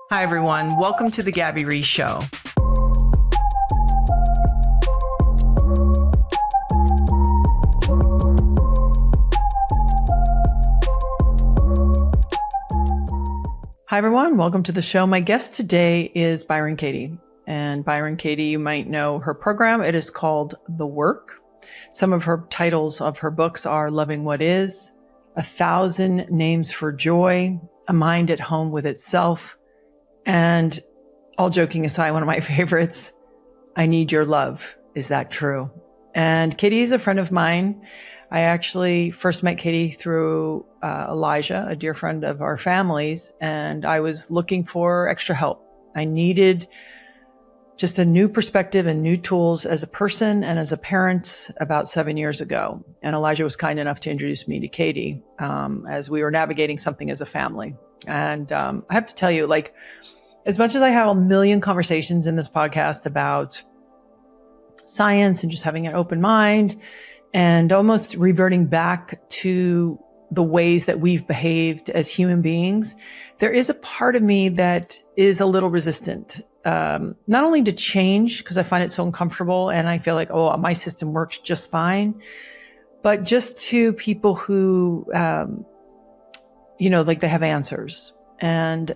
Hi, everyone. Welcome to the Gabby Reece Show. Hi, everyone. Welcome to the show. My guest today is Byron Katie. And Byron Katie, you might know her program. It is called The Work. Some of her titles of her books are Loving What Is, 1,000 Names for Joy, A Mind at Home with Itself, and all joking aside, one of my favorites, I Need Your Love. Is that true? And Katie is a friend of mine. I actually first met Katie through Elijah, a dear friend of our family's, and I was looking for extra help. I needed just a new perspective and new tools as a person and as a parent about 7 years ago. And Elijah was kind enough to introduce me to Katie as we were navigating something as a family. And I have to tell you, like, as much as I have a million conversations in this podcast about science and just having an open mind and almost reverting back to the ways that we've behaved as human beings, there is a part of me that is a little resistant, not only to change, because I find it so uncomfortable and I feel like, oh, my system works just fine, but just to people who, like they have answers. And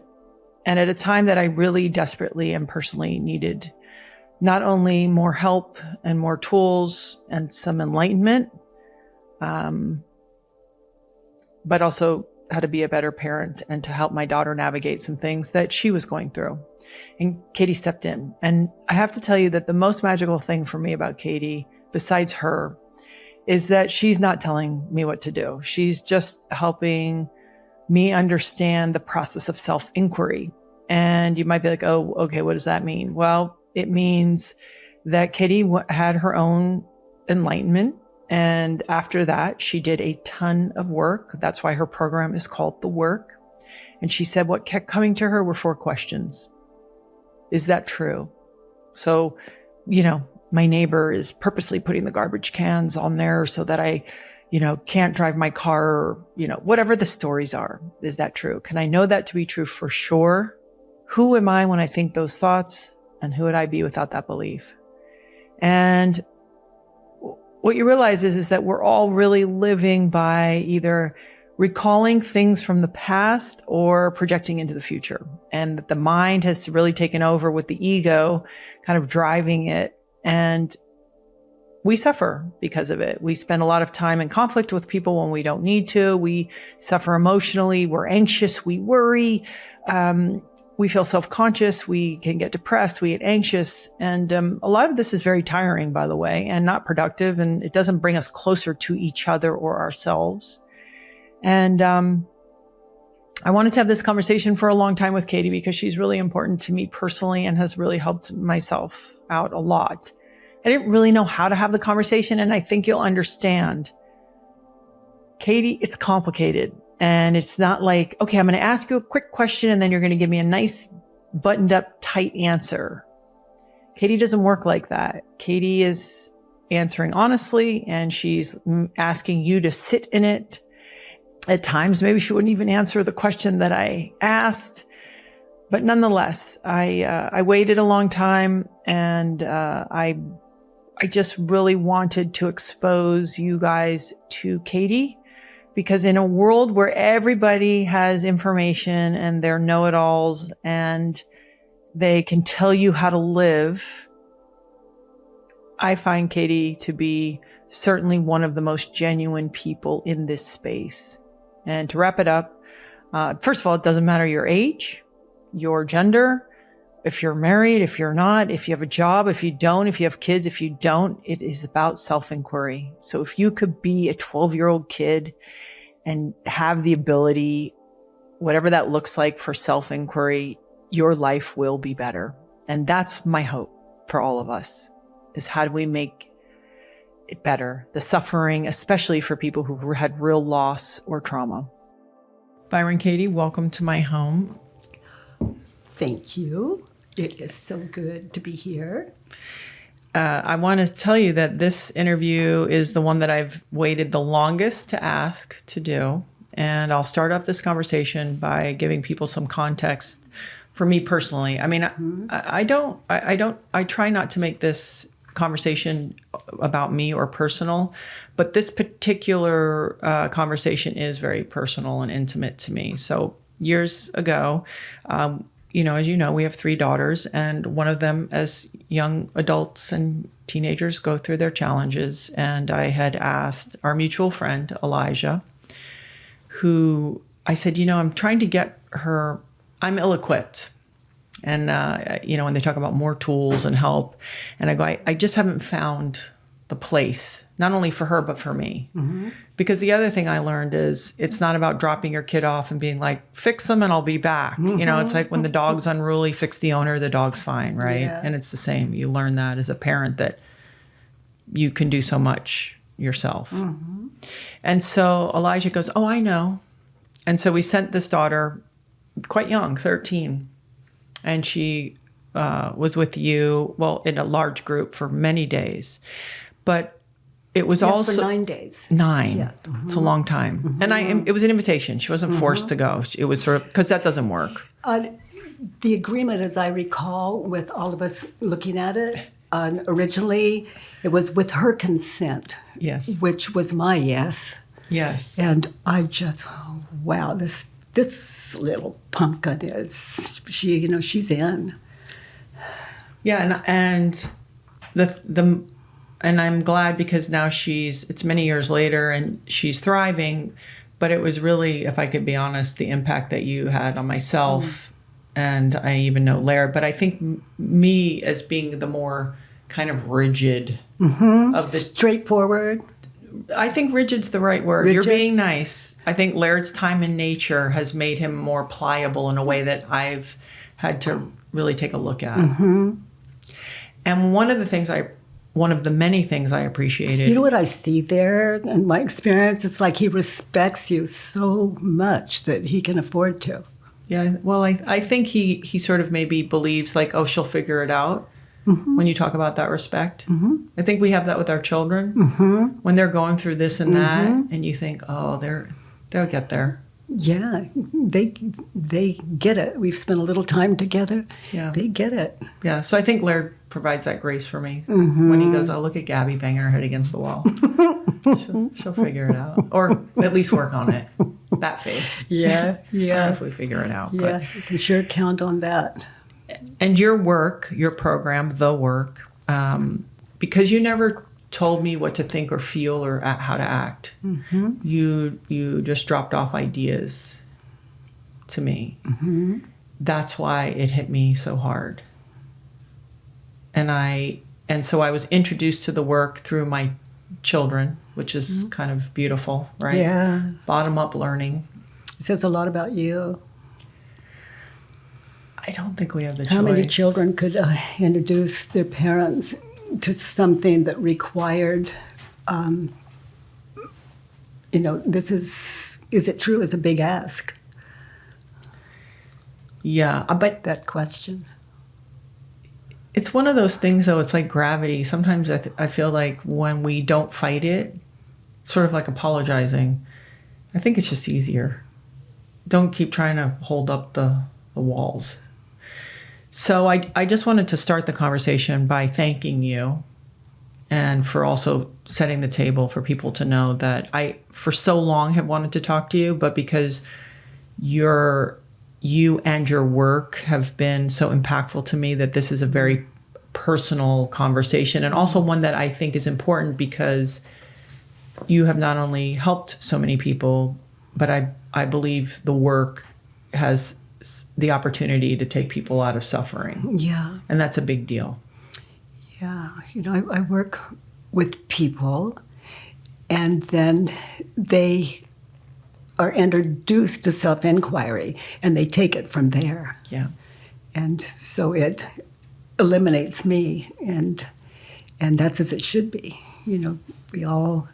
at a time that I really desperately and personally needed not only more help and more tools and some enlightenment, but also how to be a better parent and to help my daughter navigate some things that she was going through. And Katie stepped in. And I have to tell you that the most magical thing for me about Katie, besides her, is that she's not telling me what to do. She's just helping me understand the process of self-inquiry. And you might be like, oh, okay, what does that mean? Well, it means that Katie had her own enlightenment. And after that, she did a ton of work. That's why her program is called The Work. And she said what kept coming to her were 4 questions. Is that true? So, my neighbor is purposely putting the garbage cans on there so that I can't drive my car, or, whatever the stories are. Is that true? Can I know that to be true for sure? Who am I when I think those thoughts? And who would I be without that belief? And what you realize is that we're all really living by either recalling things from the past or projecting into the future. And that the mind has really taken over with the ego kind of driving it. And we suffer because of it. We spend a lot of time in conflict with people when we don't need to. We suffer emotionally. We're anxious. We worry. We feel self-conscious. We can get depressed. We get anxious. And a lot of this is very tiring, by the way, and not productive. And it doesn't bring us closer to each other or ourselves. And I wanted to have this conversation for a long time with Katie because she's really important to me personally and has really helped myself out a lot. I didn't really know how to have the conversation, and I think you'll understand. Katie, it's complicated, and it's not like, okay, I'm going to ask you a quick question, and then you're going to give me a nice, buttoned-up, tight answer. Katie doesn't work like that. Katie is answering honestly, and she's asking you to sit in it. At times, maybe she wouldn't even answer the question that I asked. But nonetheless, I waited a long time, and I just really wanted to expose you guys to Katie, because in a world where everybody has information and they're know-it-alls and they can tell you how to live, I find Katie to be certainly one of the most genuine people in this space. And to wrap it up, first of all, it doesn't matter your age, your gender, if you're married, if you're not, if you have a job, if you don't, if you have kids, if you don't, it is about self-inquiry. So if you could be a 12-year-old kid and have the ability, whatever that looks like, for self-inquiry, your life will be better. And that's my hope for all of us, is how do we make it better? The suffering, especially for people who had real loss or trauma. Byron Katie, welcome to my home. Thank you. It is so good to be here. I want to tell you that this interview is the one that I've waited the longest to ask to do. And I'll start off this conversation by giving people some context for me personally. I mean, I try not to make this conversation about me or personal, but this particular conversation is very personal and intimate to me. So years ago, as you know, we have 3 daughters, and one of them, as young adults and teenagers go through their challenges, and I had asked our mutual friend, Elijah, who I said, I'm trying to get her, I'm ill-equipped. And, when they talk about more tools and help, and I go, I just haven't found the place, not only for her, but for me. Mm-hmm. Because the other thing I learned is it's not about dropping your kid off and being like, fix them and I'll be back. Mm-hmm. It's like when the dog's unruly, fix the owner, the dog's fine, right? Yeah. And it's the same. You learn that as a parent, that you can do so much yourself. Mm-hmm. And so Elijah goes, oh, I know. And so we sent this daughter, quite young, 13, and she was with you, in a large group for many days. But it was also for 9 days. 9. Yeah. Mm-hmm. It's a long time. Mm-hmm. And it was an invitation. She wasn't forced to go. It was sort of, because that doesn't work. The agreement, as I recall, with all of us looking at it, originally it was with her consent. Yes. Which was my yes. Yes. And I just, wow, this little pumpkin she's in. Yeah, and and I'm glad, because now it's many years later and she's thriving, but it was really, if I could be honest, the impact that you had on myself, and I even know Laird, but I think me as being the more kind of rigid of the straightforward. I think rigid's the right word. Rigid. You're being nice. I think Laird's time in nature has made him more pliable in a way that I've had to really take a look at. Mm-hmm. And one of the many things I appreciated. You know what I see there in my experience? It's like he respects you so much that he can afford to. Yeah, well, I think he sort of maybe believes like, oh, she'll figure it out. Mm-hmm. When you talk about that respect. Mm-hmm. I think we have that with our children. Mm-hmm. When they're going through this and that, and you think, oh, they'll get there. Yeah, they get it. We've spent a little time together. Yeah. They get it. Yeah, so I think Laird provides that grace for me. Mm-hmm. When he goes, oh, look at Gabby banging her head against the wall. she'll figure it out. Or at least work on it. That faith. Yeah, yeah. If we figure it out. Yeah, but. You can sure count on that. And your work, your program, the work, because you never told me what to think or feel or how to act. Mm-hmm. You just dropped off ideas to me. Mm-hmm. That's why it hit me so hard. And so I was introduced to the work through my children, which is kind of beautiful, right? Yeah. Bottom up learning. It says a lot about you. I don't think we have the choice. How many children could introduce their parents to something that required, this is it true, is a big ask. Yeah, but that question. It's one of those things, though, it's like gravity. Sometimes I feel like when we don't fight it, it's sort of like apologizing. I think it's just easier. Don't keep trying to hold up the walls. So I just wanted to start the conversation by thanking you, and for also setting the table for people to know that I, for so long, have wanted to talk to you, but because you and your work have been so impactful to me, that this is a very personal conversation, and also one that I think is important because you have not only helped so many people, but I believe the work has the opportunity to take people out of suffering. Yeah. And that's a big deal. Yeah. I work with people, and then they are introduced to self-inquiry, and they take it from there. Yeah. And so it eliminates me, and that's as it should be. We all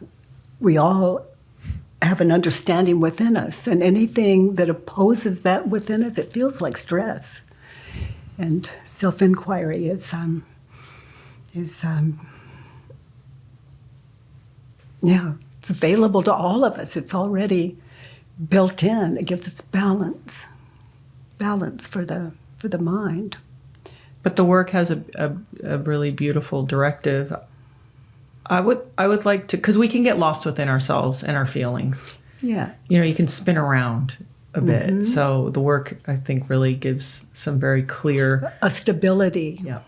have an understanding within us, and anything that opposes that within us, it feels like stress. And self-inquiry is it's available to all of us. It's already built in. It gives us balance for the for the mind. But the work has a really beautiful directive. I would like to, because we can get lost within ourselves and our feelings. Yeah. You can spin around a bit. So the work, I think, really gives some very clear... A stability. Yeah.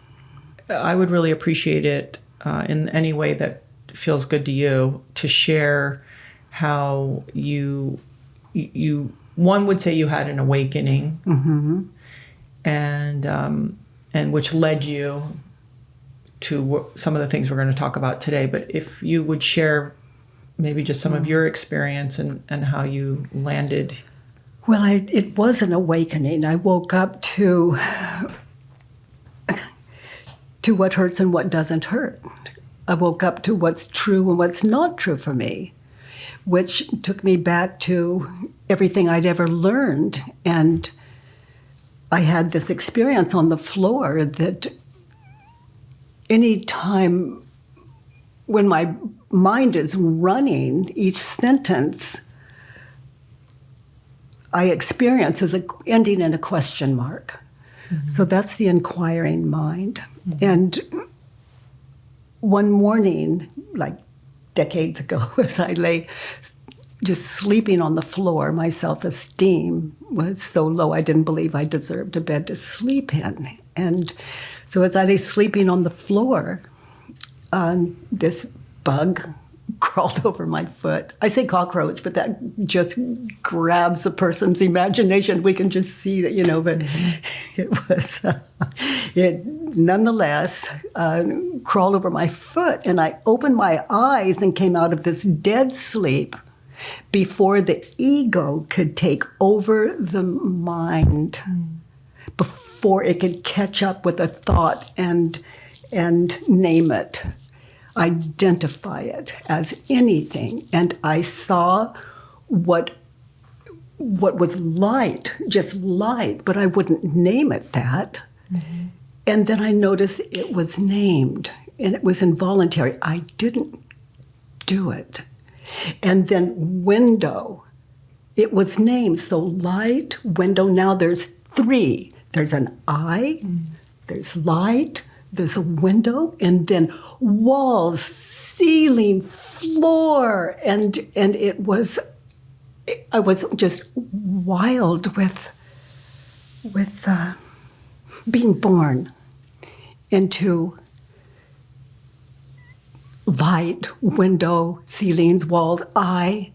I would really appreciate it in any way that feels good to you to share how you one would say you had an awakening, and which led you to some of the things we're going to talk about today. But if you would share maybe just some of your experience and how you landed. Well, it was an awakening. I woke up to what hurts and what doesn't hurt. I woke up to what's true and what's not true for me, which took me back to everything I'd ever learned. And I had this experience on the floor that any time when my mind is running, each sentence I experience is ending in a question mark. So that's the inquiring mind. And one morning, like decades ago, as I lay just sleeping on the floor, my self-esteem was so low I didn't believe I deserved a bed to sleep in. And so as I lay sleeping on the floor, this bug crawled over my foot. I say cockroach, but that just grabs a person's imagination. We can just see that, but it was, it nonetheless crawled over my foot. And I opened my eyes and came out of this dead sleep before the ego could take over the mind, before it could catch up with a thought and name it, identify it as anything. And I saw what was light, just light, but I wouldn't name it that. And then I noticed it was named, and it was involuntary. I didn't do it. And then window, it was named. So light, window, now there's three. There's an eye, there's light, there's a window, and then walls, ceiling, floor, and I was just wild with being born into light, window, ceilings, walls, eye,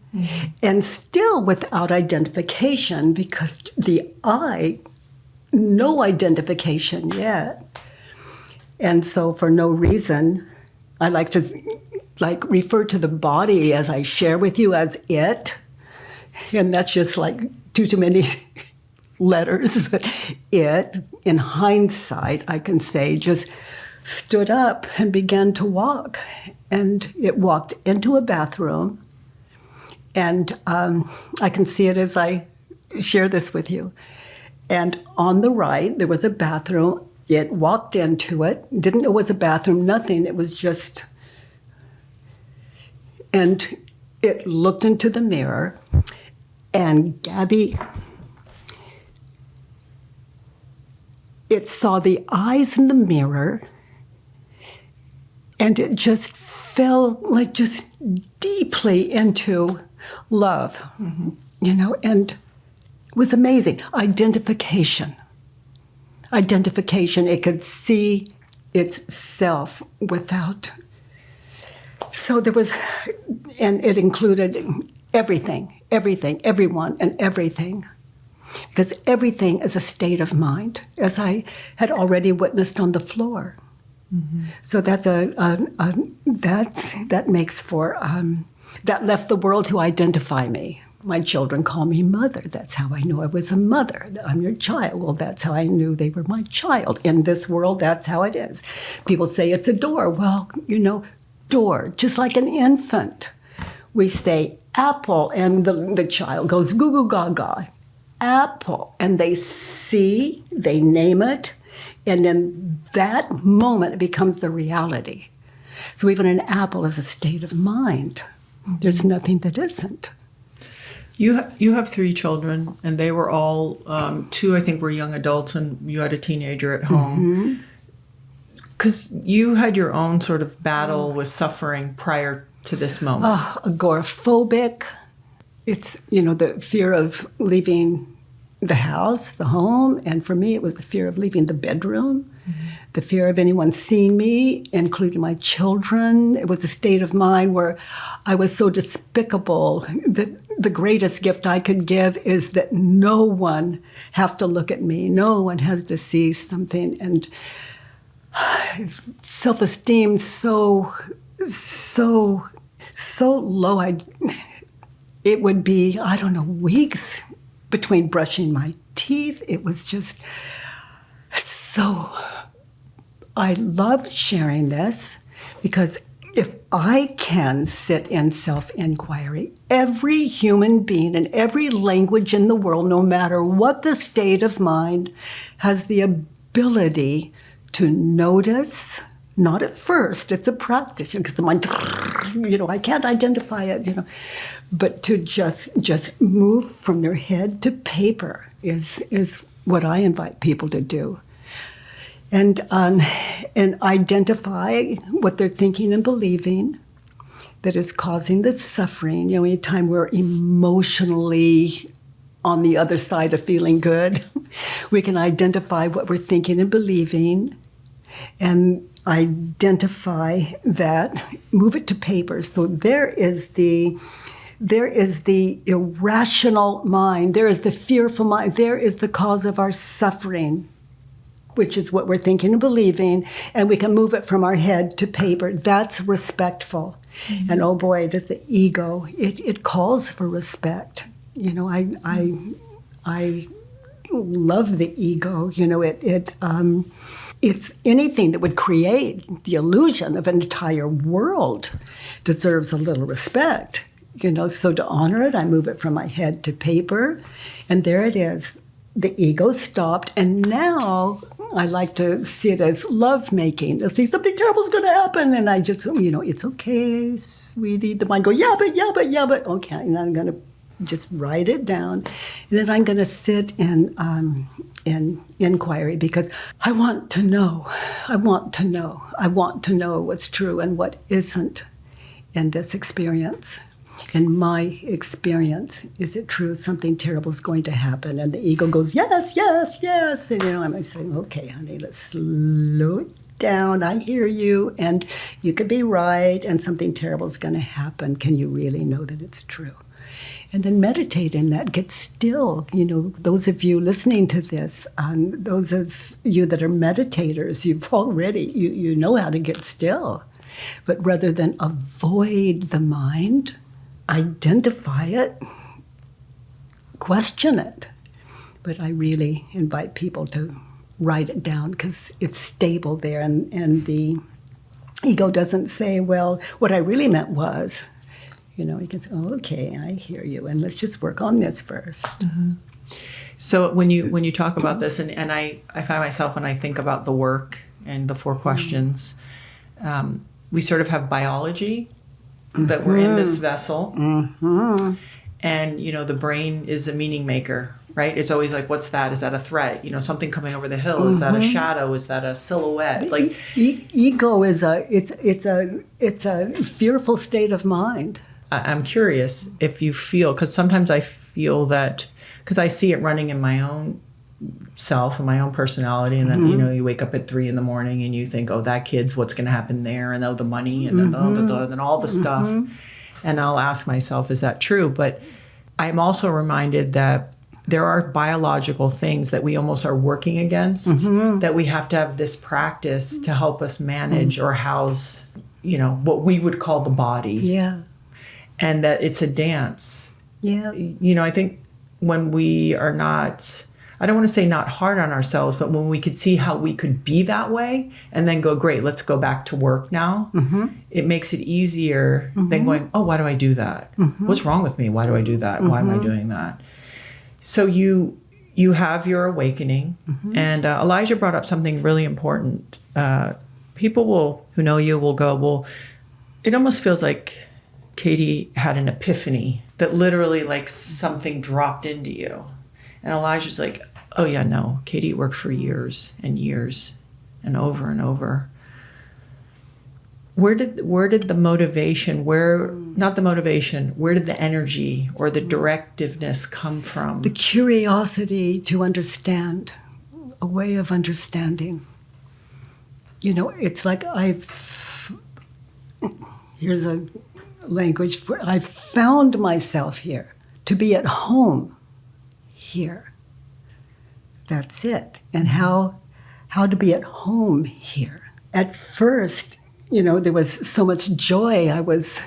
and still without identification, because the eye, no identification yet. And so for no reason, I like to refer to the body as I share with you as it. And that's just like too many letters, but it, in hindsight, I can say, just stood up and began to walk. And it walked into a bathroom. And I can see it as I share this with you. And on the right, there was a bathroom. It walked into it, didn't know it was a bathroom, nothing. It was just, and it looked into the mirror, and Gabby, it saw the eyes in the mirror, and it just fell like just deeply into love, and it was amazing. Identification, it could see itself without. So there was, and it included everything, everyone, and everything. Because everything is a state of mind, as I had already witnessed on the floor. So that's that makes for, that left the world to identify me. My children call me mother. That's how I knew I was a mother. I'm your child. Well, that's how I knew they were my child. In this world, that's how it is. People say it's a door. Well, door, just like an infant. We say apple, and the child goes goo goo gaga. Apple. And they see, they name it, and in that moment, it becomes the reality. So even an apple is a state of mind. There's nothing that isn't. You have three children, and they were all two. I think were young adults, and you had a teenager at home. Because you had your own sort of battle with suffering prior to this moment. Agoraphobic. It's, the fear of leaving the house, the home. And for me, it was the fear of leaving the bedroom, the fear of anyone seeing me, including my children. It was a state of mind where I was so despicable that the greatest gift I could give is that no one have to look at me. No one has to see something. And self-esteem so low. It would be, I don't know, weeks between brushing my teeth. It was just so. I love sharing this because if I can sit in self-inquiry, every human being in every language in the world, no matter what the state of mind, has the ability to notice, not at first, it's a practice, because the mind, I can't identify it, but to just move from their head to paper is what I invite people to do. And identify what they're thinking and believing that is causing the suffering. Anytime we're emotionally on the other side of feeling good, we can identify what we're thinking and believing, and identify that, move it to paper. So there is the irrational mind, there is the fearful mind, there is the cause of our suffering, which is what we're thinking and believing, and we can move it from our head to paper. That's respectful. Mm-hmm. And oh boy, does the ego, it calls for respect. I love the ego. It's anything that would create the illusion of an entire world deserves a little respect. So to honor it, I move it from my head to paper, and there it is. The ego stopped, and now I like to see it as lovemaking. I see something terrible is going to happen, and I just, it's okay, sweetie. The mind go, yeah, but, okay, and I'm going to just write it down. And then I'm going to sit in inquiry, because I want to know what's true and what isn't in this experience. In my experience, is it true something terrible is going to happen? And the ego goes, yes. And, I'm saying, okay, honey, let's slow it down. I hear you, and you could be right, and something terrible is going to happen. Can you really know that it's true? And then meditate in that, get still. Those of you listening to this, those of you that are meditators, you've already, you know how to get still. But rather than avoid the mind, identify it, question it. But I really invite people to write it down, because it's stable there, and the ego doesn't say, well, what I really meant was, he can say, oh, okay, I hear you, and let's just work on this first. Mm-hmm. So when you talk about this, and I find myself, when I think about the work and the 4 questions, we sort of have biology, that we're in this vessel, and the brain is a meaning maker, right? It's always like, what's that? Is that a threat? Something coming over the hill? Is that a shadow? Is that a silhouette? Like ego is it's a fearful state of mind. I'm curious if you feel, because sometimes I feel that, because I see it running in my own self and my own personality, and then you wake up at 3 a.m. and you think, oh, that kid's what's going to happen there, and the money, and then all the stuff, and I'll ask myself, is that true? But I'm also reminded that there are biological things that we almost are working against, that we have to have this practice to help us manage or house, what we would call the body. Yeah. And that it's a dance. Yeah. I think when we are not, I don't want to say not hard on ourselves, but when we could see how we could be that way and then go, great, let's go back to work now. It makes it easier than going, oh, why do I do that? What's wrong with me? Why do I do that? Why am I doing that? So you have your awakening. And Elijah brought up something really important. People who know you will go, well, it almost feels like Katie had an epiphany that literally like something dropped into you. And Elijah's like, oh yeah, no, Katie worked for years and years and over. Where did the motivation, where did the energy or the directiveness come from? The curiosity to understand, a way of understanding. It's like here's a language for, I've found myself here, to be at home here. That's it. And how to be at home here. At first, there was so much joy. I was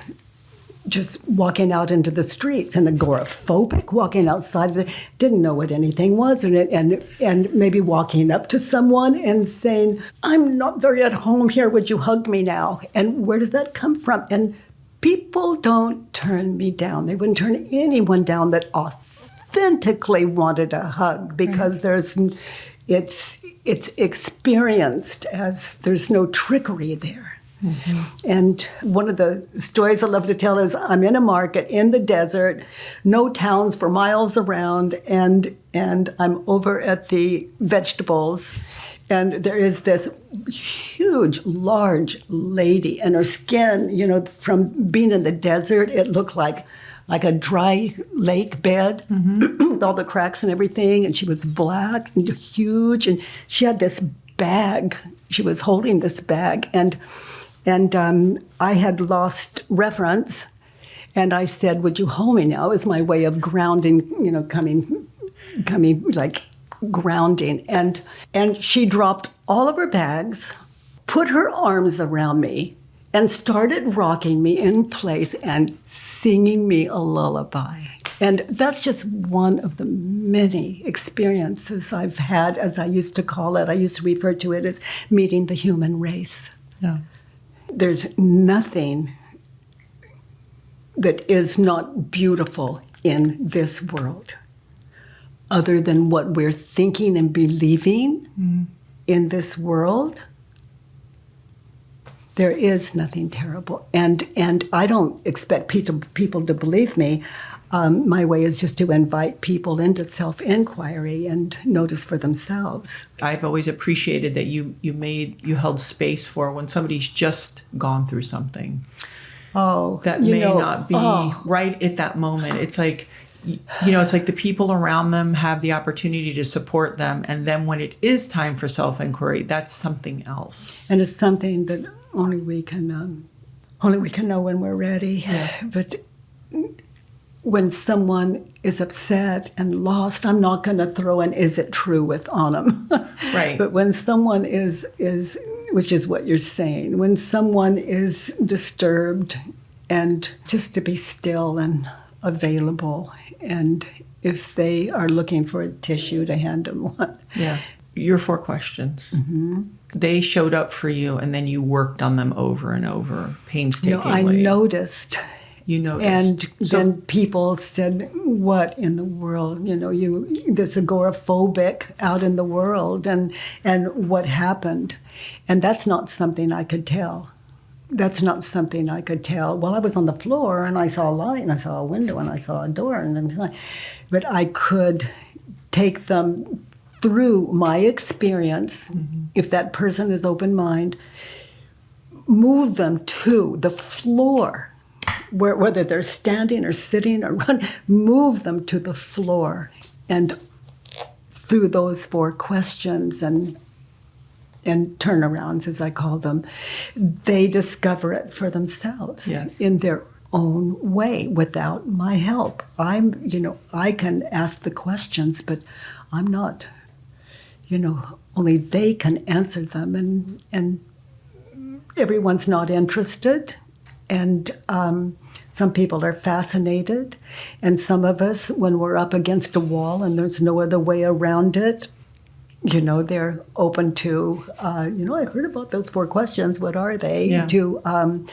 just walking out into the streets and agoraphobic, walking outside, didn't know what anything was, and maybe walking up to someone and saying, I'm not very at home here, would you hug me now? And where does that come from? And people don't turn me down. They wouldn't turn anyone down that authentically wanted a hug, because it's experienced as there's no trickery there. Mm-hmm. And one of the stories I love to tell is I'm in a market in the desert, no towns for miles around, and I'm over at the vegetables, and there is this huge, large lady, and her skin, from being in the desert, it looked like a dry lake bed, mm-hmm. with all the cracks and everything, and she was black and huge, and she had this bag. She was holding this bag, and I had lost reference, and I said, would you hold me now? It was my way of grounding, coming like grounding. And she dropped all of her bags, put her arms around me, and started rocking me in place and singing me a lullaby. And that's just one of the many experiences I've had, as I used to call it. I used to refer to it as meeting the human race. Yeah. There's nothing that is not beautiful in this world other than what we're thinking and believing in this world. There is nothing terrible. And I don't expect people to believe me. My way is just to invite people into self-inquiry and notice for themselves. I've always appreciated that you held space for when somebody's just gone through something. Oh, that may not be right at that moment. It's like, it's like the people around them have the opportunity to support them, and then when it is time for self-inquiry, that's something else. And it's something that only we can know when we're ready. Yeah. But when someone is upset and lost, I'm not going to throw an "is it true" on them. Right. But when someone is, which is what you're saying, when someone is disturbed, and just to be still and available, and if they are looking for a tissue, to hand them one. Yeah. Your 4 questions. Mm-hmm. They showed up for you, and then you worked on them over and over, painstakingly. I noticed. You noticed. And then people said, what in the world? You this agoraphobic out in the world, and what happened? And that's not something I could tell. That's not something I could tell. Well, I was on the floor, and I saw a light, and I saw a window, and I saw a door, but I could take them through my experience, mm-hmm. if that person is open mind, move them to the floor, whether they're standing or sitting or running, move them to the floor, and through those 4 questions and turnarounds, as I call them, they discover it for themselves. Yes. In their own way, without my help. I can ask the questions, but I'm not, only they can answer them, and everyone's not interested, and some people are fascinated, and some of us, when we're up against a wall and there's no other way around it, they're open to, I heard about those 4 questions, what are they? Yeah. To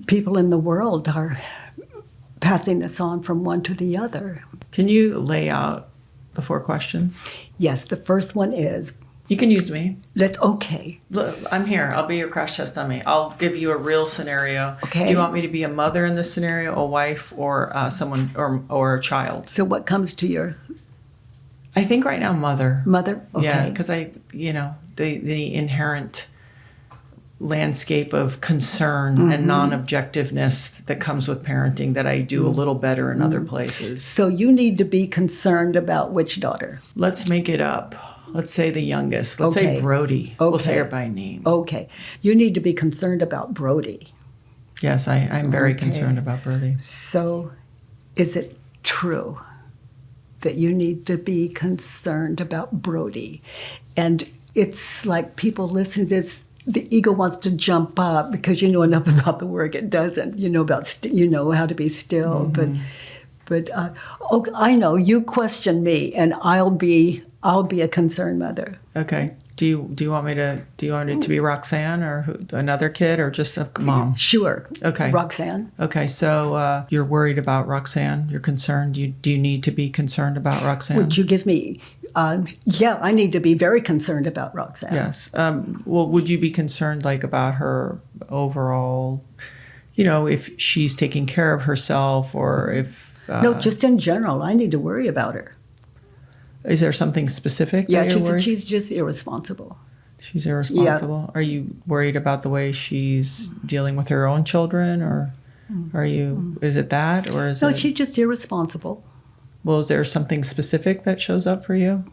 people in the world are passing this on from one to the other. Can you lay out the 4 questions? Yes, the first one is, You can use me. Okay. Look, I'm here. I'll be your crash test dummy. I'll give you a real scenario. Okay. Do you want me to be a mother in this scenario, a wife, or someone, or a child? So what comes to your I think right now, mother. mother? Okay. Yeah, because the inherent landscape of concern and non-objectiveness that comes with parenting that I do a little better in other places. So you need to be concerned about which daughter? Let's make it up. Let's say the youngest. Let's Okay. say Brody. Okay. We'll say her by name. Okay. You need to be concerned about Brody. Yes, I'm very Okay. concerned about Brody. So is it true that you need to be concerned about Brody? And it's like people listen to this, the ego wants to jump up because you know enough about the work. It doesn't. You know you know how to be still. But I know you question me, and I'll be a concerned mother. Okay. Do you want me to be Roxanne or another kid or just a mom? Sure. Okay. Roxanne. Okay. So you're worried about Roxanne. You're concerned. Do you need to be concerned about Roxanne? Would you give me? Yeah, I need to be very concerned about Roxanne. Yes. Well, would you be concerned about her overall? If she's taking care of herself, or if No, just in general, I need to worry about her. Is there something specific? Yeah, that you're worried? she's just irresponsible. She's irresponsible. Yeah. Are you worried about the way she's dealing with her own children, or are you? Is it that, or is it? No, she's just irresponsible. Well, is there something specific that shows up for you?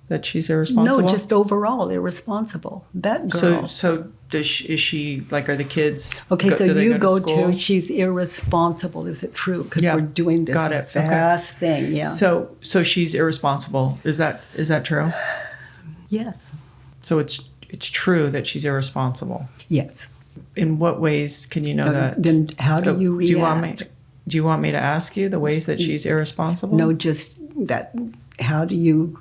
That she's irresponsible? No, just overall irresponsible. That girl. So is she are the kids? Okay, so you go school? to she's irresponsible. Is it true? Because Yeah, we're doing this fast thing. Yeah. So she's irresponsible. Is that true? Yes. So it's true that she's irresponsible. Yes. In what ways can you know that? Then how do you react? Do you want me to ask you the ways that she's irresponsible? No, just that. How do you,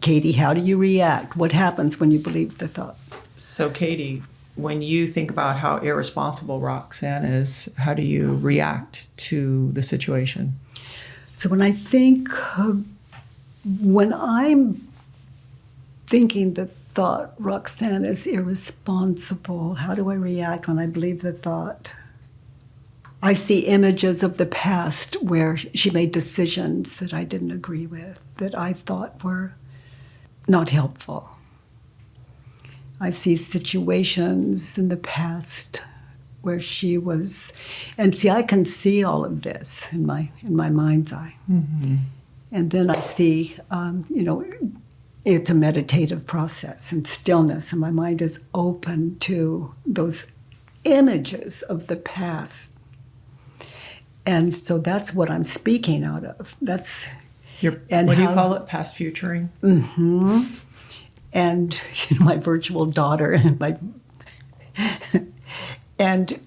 Katie? How do you react? What happens when you believe the thought? So, Katie, when you think about how irresponsible Roxanne is, how do you react to the situation? So when I'm thinking the thought, Roxanne is irresponsible, how do I react when I believe the thought? I see images of the past where she made decisions that I didn't agree with, that I thought were not helpful. I see situations in the past where she was, and see, I can see all of this in my mind's eye. Mm-hmm. And then I see, it's a meditative process and stillness, and my mind is open to those images of the past. And so that's what I'm speaking out of. What do you call it? Past futuring? Mm-hmm. And my virtual daughter and my and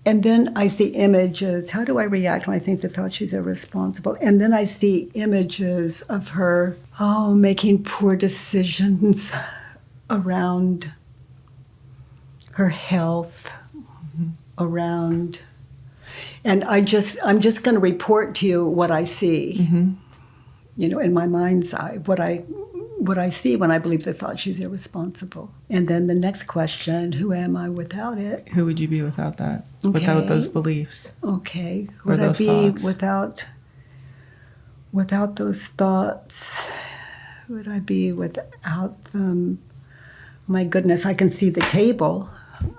then I see images. How do I react when I think the thought she's irresponsible? And then I see images of her making poor decisions around her health, around, and I'm just going to report to you what I see, in my mind's eye, what I see when I believe the thought she's irresponsible. And then the next question, who am I without it? Who would you be without that? Okay. Without those beliefs? Okay. Who would I those be thoughts? without those thoughts? Who would I be without them? My goodness, I can see the table.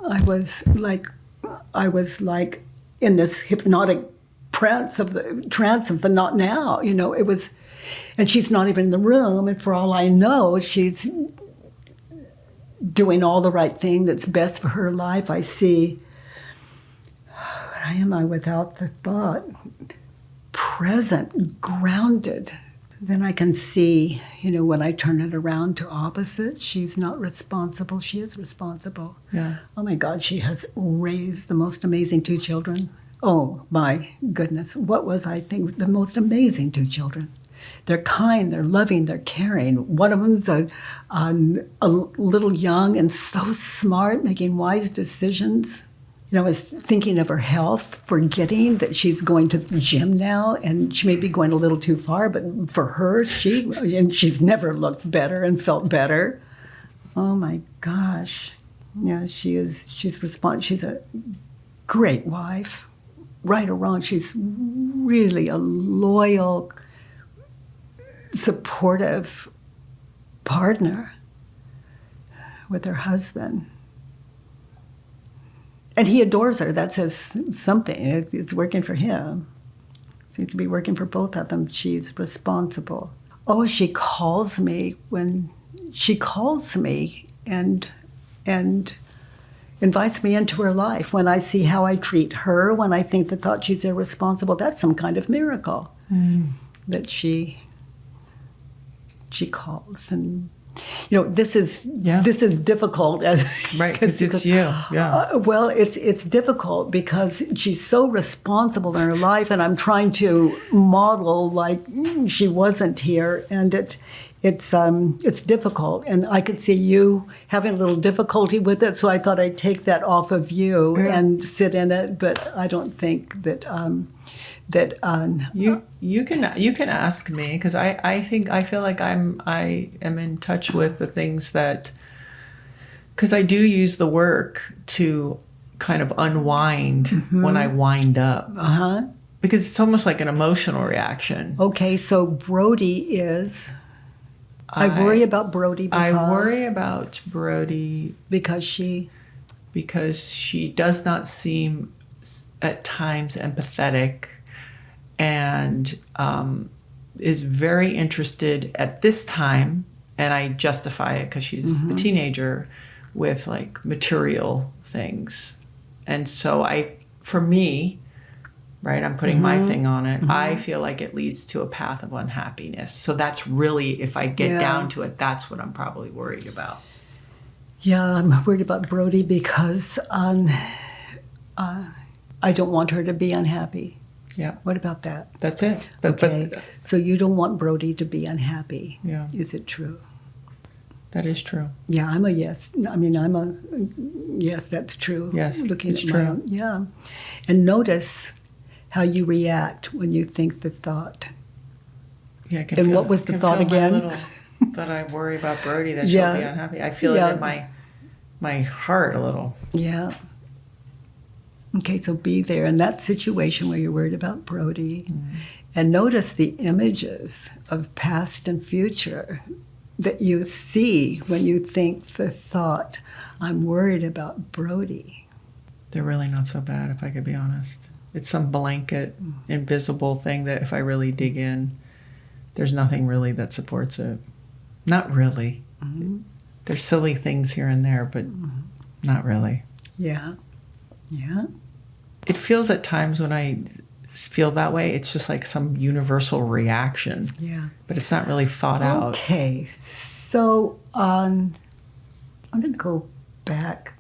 I was like in this hypnotic trance of the not now. It was, and she's not even in the room. And for all I know, she's doing all the right thing that's best for her life. I see. Where am I without the thought? Present, grounded. Then I can see, when I turn it around to opposite, she's not responsible, she is responsible. Yeah. Oh my God, she has raised the most amazing 2 children. Oh my goodness, what was I thinking? The most amazing 2 children. They're kind, they're loving, they're caring. One of them's a little young and so smart, making wise decisions. I was thinking of her health, forgetting that she's going to the gym now, and she may be going a little too far, but for her, she's never looked better and felt better. Oh my gosh. Yeah, she's a great wife. Right or wrong, she's really a loyal, supportive partner with her husband. And he adores her. That says something. It's working for him. It seems to be working for both of them. She's responsible. Oh, she calls me and invites me into her life. When I see how I treat her, when I think the thought she's irresponsible, that's some kind of miracle. That she calls. And this is difficult as right, because it's you. Yeah. Well, it's difficult because she's so responsible in her life, and I'm trying to model like she wasn't here, and it's difficult. And I could see you having a little difficulty with it, so I thought I'd take that off of you and sit in it. But I don't think that you can ask me, because I feel like I am in touch with the things that, because I do use the work to kind of unwind when I wind up, because it's almost like an emotional reaction. Okay, so Brody is. I worry about Brody because she does not seem at times empathetic, and is very interested at this time, and I justify it because she's a teenager, with like material things. And so for me, right, I'm putting my thing on it, I feel like it leads to a path of unhappiness. So that's really, if I get down to it, that's what I'm probably worried about. Yeah, I'm worried about Brody because I don't want her to be unhappy. Yeah. What about that? That's it. Okay. So you don't want Brody to be unhappy. Yeah. Is it true? That is true. Yeah, I'm a yes. I mean, yes, that's true. Yes, Looking it's at true. my own, yeah. And notice how you react when you think the thought. Yeah, what was the thought again? That I worry about Brody, that she'll be unhappy. I feel it in my heart a little. Yeah. Okay, so be there in that situation where you're worried about Brody, and notice the images of past and future that you see when you think the thought, I'm worried about Brody. They're really not so bad, if I could be honest. It's some blanket, invisible thing that if I really dig in, there's nothing really that supports it. Not really. There's silly things here and there, but not really. Yeah. Yeah. It feels at times when I feel that way, it's just like some universal reaction. Yeah. But it's not really thought out. Okay. So I'm going to go back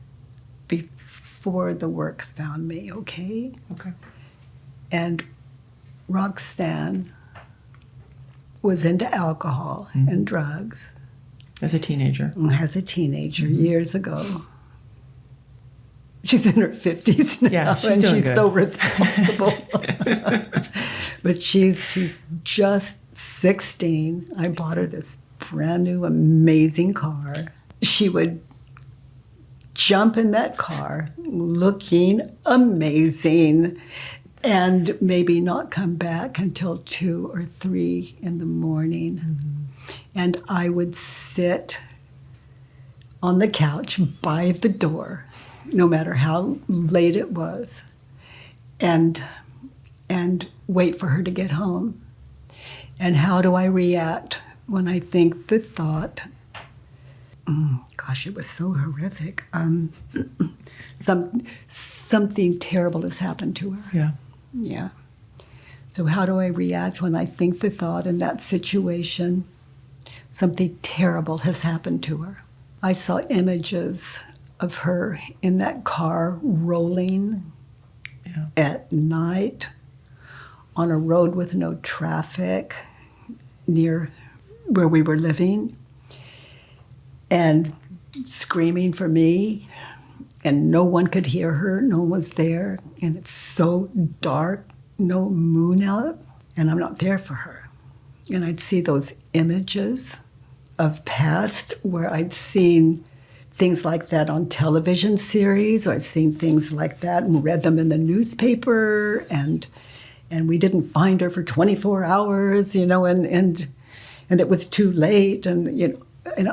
before the work found me, okay? Okay. And Roxanne was into alcohol and drugs. As a teenager. As a teenager, years ago. She's in her 50s now, Yeah, she's and doing she's good. so responsible. But she's just 16. I bought her this brand new, amazing car. She would jump in that car looking amazing and maybe not come back until 2 or 3 in the morning. And I would sit on the couch by the door, no matter how late it was, and wait for her to get home. And how do I react when I think the thought, gosh, it was so horrific. Something terrible has happened to her. Yeah. Yeah. So how do I react when I think the thought in that situation, something terrible has happened to her? I saw images of her in that car rolling at night on a road with no traffic near where we were living, and screaming for me and no one could hear her. No one was there. And it's so dark, no moon out, and I'm not there for her. And I'd see those images of past where I'd seen things like that on television series, or I'd seen things like that and read them in the newspaper, and we didn't find her for 24 hours, and it was too late, and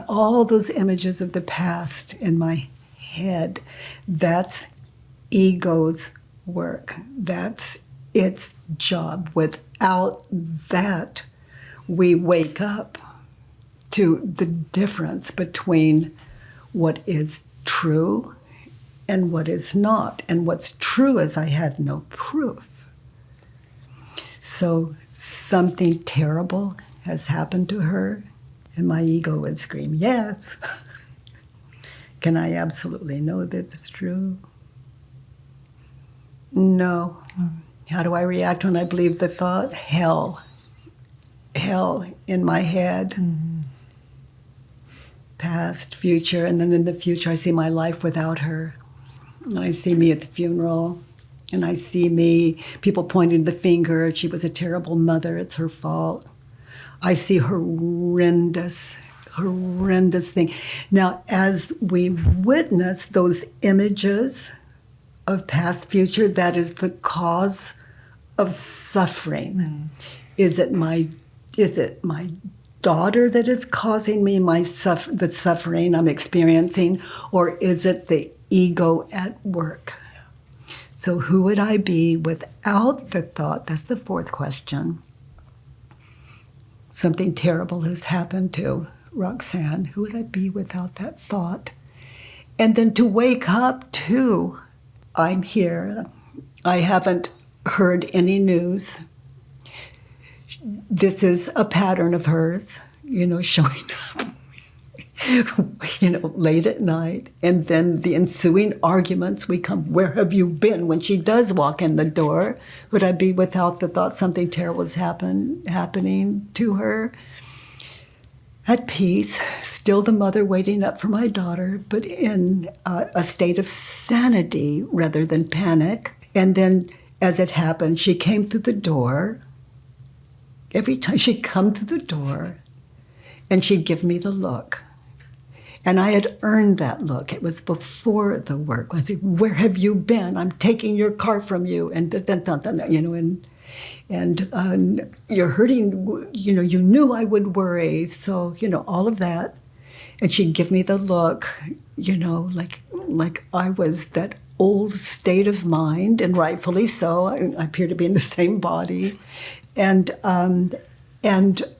all those images of the past in my head. That's ego's work. That's its job. Without that, we wake up to the difference between what is true and what is not. And what's true is I had no proof. So something terrible has happened to her, and my ego would scream, yes. Can I absolutely know that it's true? No. How do I react when I believe the thought? Hell in my head. Mm-hmm. Past, future, and then in the future I see my life without her. And I see me at the funeral, and I see me, people pointing the finger, she was a terrible mother, it's her fault. I see horrendous thing. Now, as we witness those images of past, future, that is the cause of suffering. Mm. Is it my daughter that is causing me the suffering I'm experiencing, or is it the ego at work? So who would I be without the thought? That's the fourth question. Something terrible has happened to Roxanne. Who would I be without that thought? And then to wake up to, I'm here. I haven't heard any news. This is a pattern of hers, showing up, late at night. And then the ensuing arguments, we come, where have you been? When she does walk in the door, would I be without the thought something terrible is happening to her? At peace, still the mother waiting up for my daughter, but in a state of sanity rather than panic. And then as it happened, she came through the door. Every time she'd come through the door, and she'd give me the look. And I had earned that look. It was before the work. I said, where have you been? I'm taking your car from you. And, and you're hurting, you knew I would worry. So, all of that. And she'd give me the look, like I was that old state of mind, and rightfully so. I appear to be in the same body. And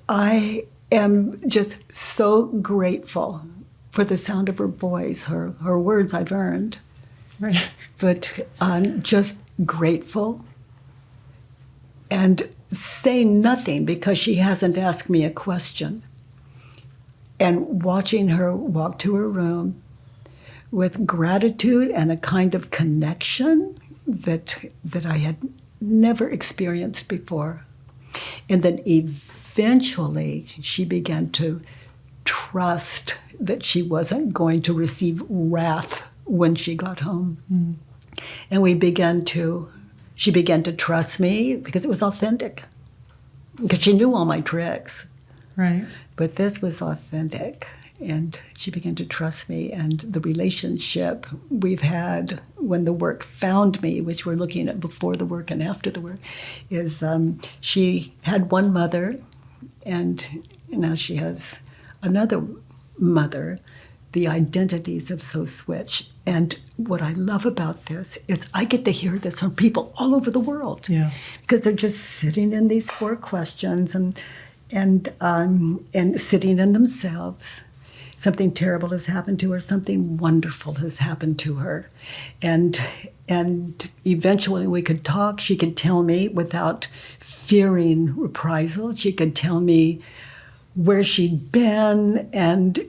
I am just so grateful for the sound of her voice. Her words I've earned. Right. But I'm just grateful and say nothing because she hasn't asked me a question. And watching her walk to her room with gratitude and a kind of connection that I had never experienced before. And then eventually she began to trust that she wasn't going to receive wrath when she got home. Mm. And she began to trust me because it was authentic. Because she knew all my tricks. Right. But this was authentic. And she began to trust me. And the relationship we've had when the work found me, which we're looking at before the work and after the work, is she had one mother, and now she has another mother. The identities have so switched. And what I love about this is I get to hear this from people all over the world. Yeah. Because they're just sitting in these 4 questions and sitting in themselves. Something terrible has happened to her. Something wonderful has happened to her. And eventually we could talk. She could tell me without fearing reprisal. She could tell me where she'd been, and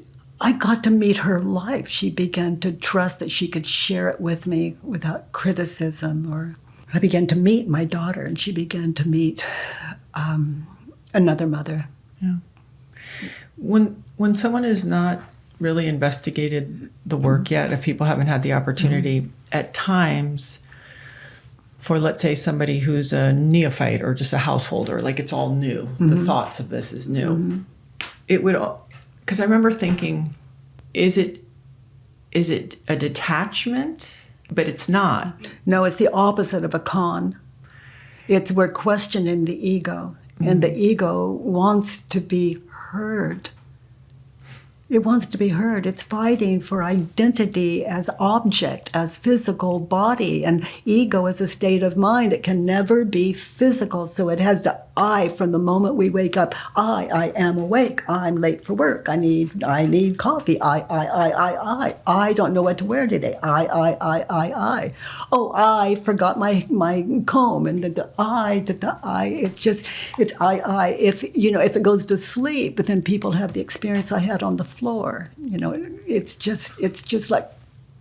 I got to meet her life. She began to trust that she could share it with me without criticism. Or I began to meet my daughter, and she began to meet another mother. Yeah. When someone is not really investigated the work yet, if people haven't had the opportunity, at times for, let's say, somebody who's a neophyte or just a householder, like it's all new. The thoughts of this is new. It would, because I remember thinking, is it a detachment? But it's not. No, it's the opposite of a con. We're questioning the ego, and the ego wants to be heard. It wants to be heard. It's fighting for identity as object, as physical body. And ego is a state of mind. It can never be physical. So it has to I from the moment we wake up. I am awake. I'm late for work. I need coffee. I don't know what to wear today. I. Oh, I forgot my comb. And the I. It's I. If it goes to sleep, but then people have the experience I had on the floor. It's just like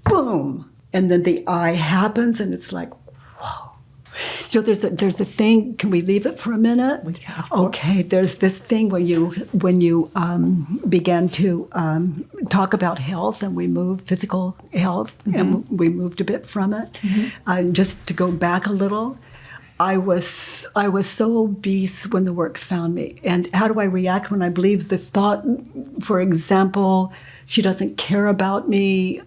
boom, and then the I happens, and it's like whoa. There's a thing. Can we leave it for a minute? We can. Okay. There's this thing when you began to talk about health, and we moved physical health, and we moved a bit from it. Just to go back a little. I was so obese when the work found me. And how do I react when I believe the thought, for example, she doesn't care about me,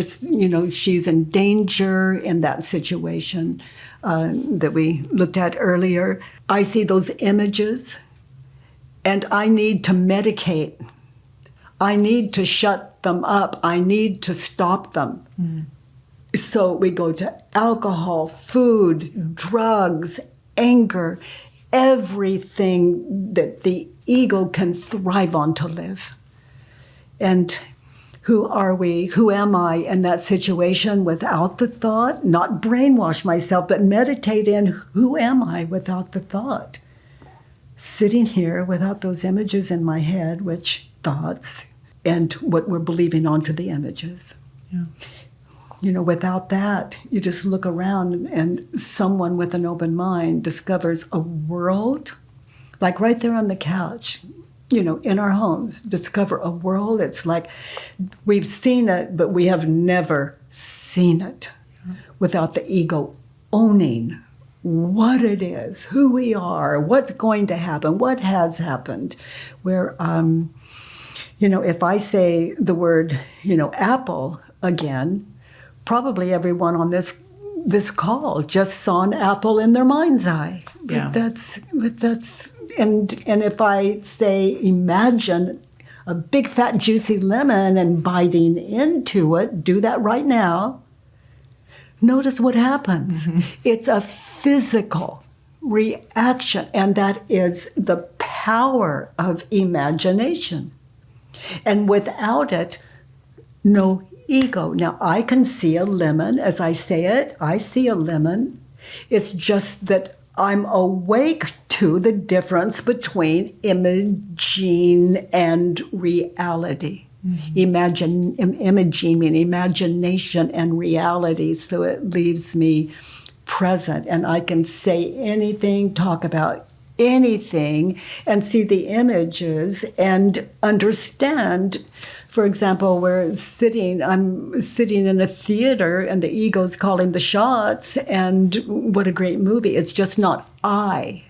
she's in danger in that situation that we looked at earlier. I see those images and I need to medicate. I need to shut them up. I need to stop them. So we go to alcohol, food, drugs, anger, everything that the ego can thrive on to live. And who are we? Who am I in that situation without the thought? Not brainwash myself, but meditate in who am I without the thought? Sitting here without those images in my head, which thoughts, and what we're believing onto the images. Yeah. Without that, you just look around and someone with an open mind discovers a world, like right there on the couch, in our homes, discover a world. It's like we've seen it, but we have never seen it without the ego owning what it is, who we are, what's going to happen, what has happened. Where, if I say the word, apple again, probably everyone on this call just saw an apple in their mind's eye. But that's and if I say imagine a big fat juicy lemon and biting into it, do that right now. Notice what happens. It's a physical reaction, and that is the power of imagination. And without it, no ego. Now, I can see a lemon. As I say it, I see a lemon. It's just that I'm awake to the difference between imaging and reality. Imagine, imaging means imagination and reality, so it leaves me present, and I can say anything, talk about anything, and see the images and understand. For example, I'm sitting in a theater and the ego's calling the shots, and what a great movie. It's just not I.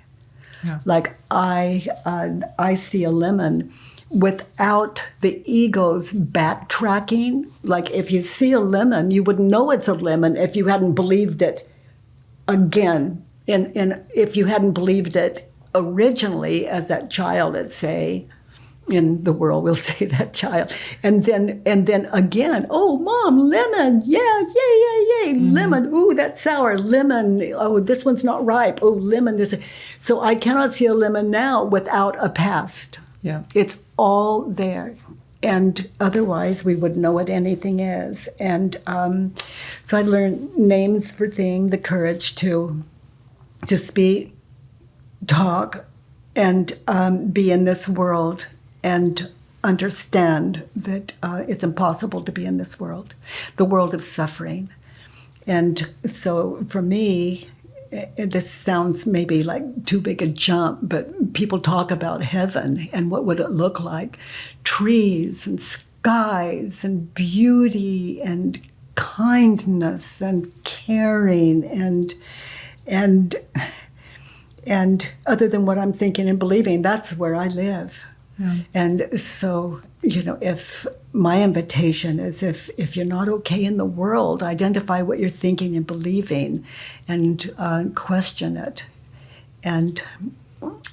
Yeah. Like I see a lemon without the ego's backtracking. Like if you see a lemon, you wouldn't know it's a lemon if you hadn't believed it again. And if you hadn't believed it originally as that child, let's say, in the world, we'll say that child. And then again, oh, Mom, lemon, yeah, yay, lemon, ooh, that's sour, lemon, oh, this one's not ripe, oh, lemon, this. So I cannot see a lemon now without a past. Yeah. It's all there. And otherwise, we wouldn't know what anything is. And so I learned names for things, the courage to speak, talk, and be in this world, and understand that it's impossible to be in this world, the world of suffering. And so for me, this sounds maybe like too big a jump, but people talk about heaven and what would it look like? Trees and skies and beauty and kindness and caring and other than what I'm thinking and believing, that's where I live. Yeah. And so, if my invitation is if you're not okay in the world, identify what you're thinking and believing and question it. And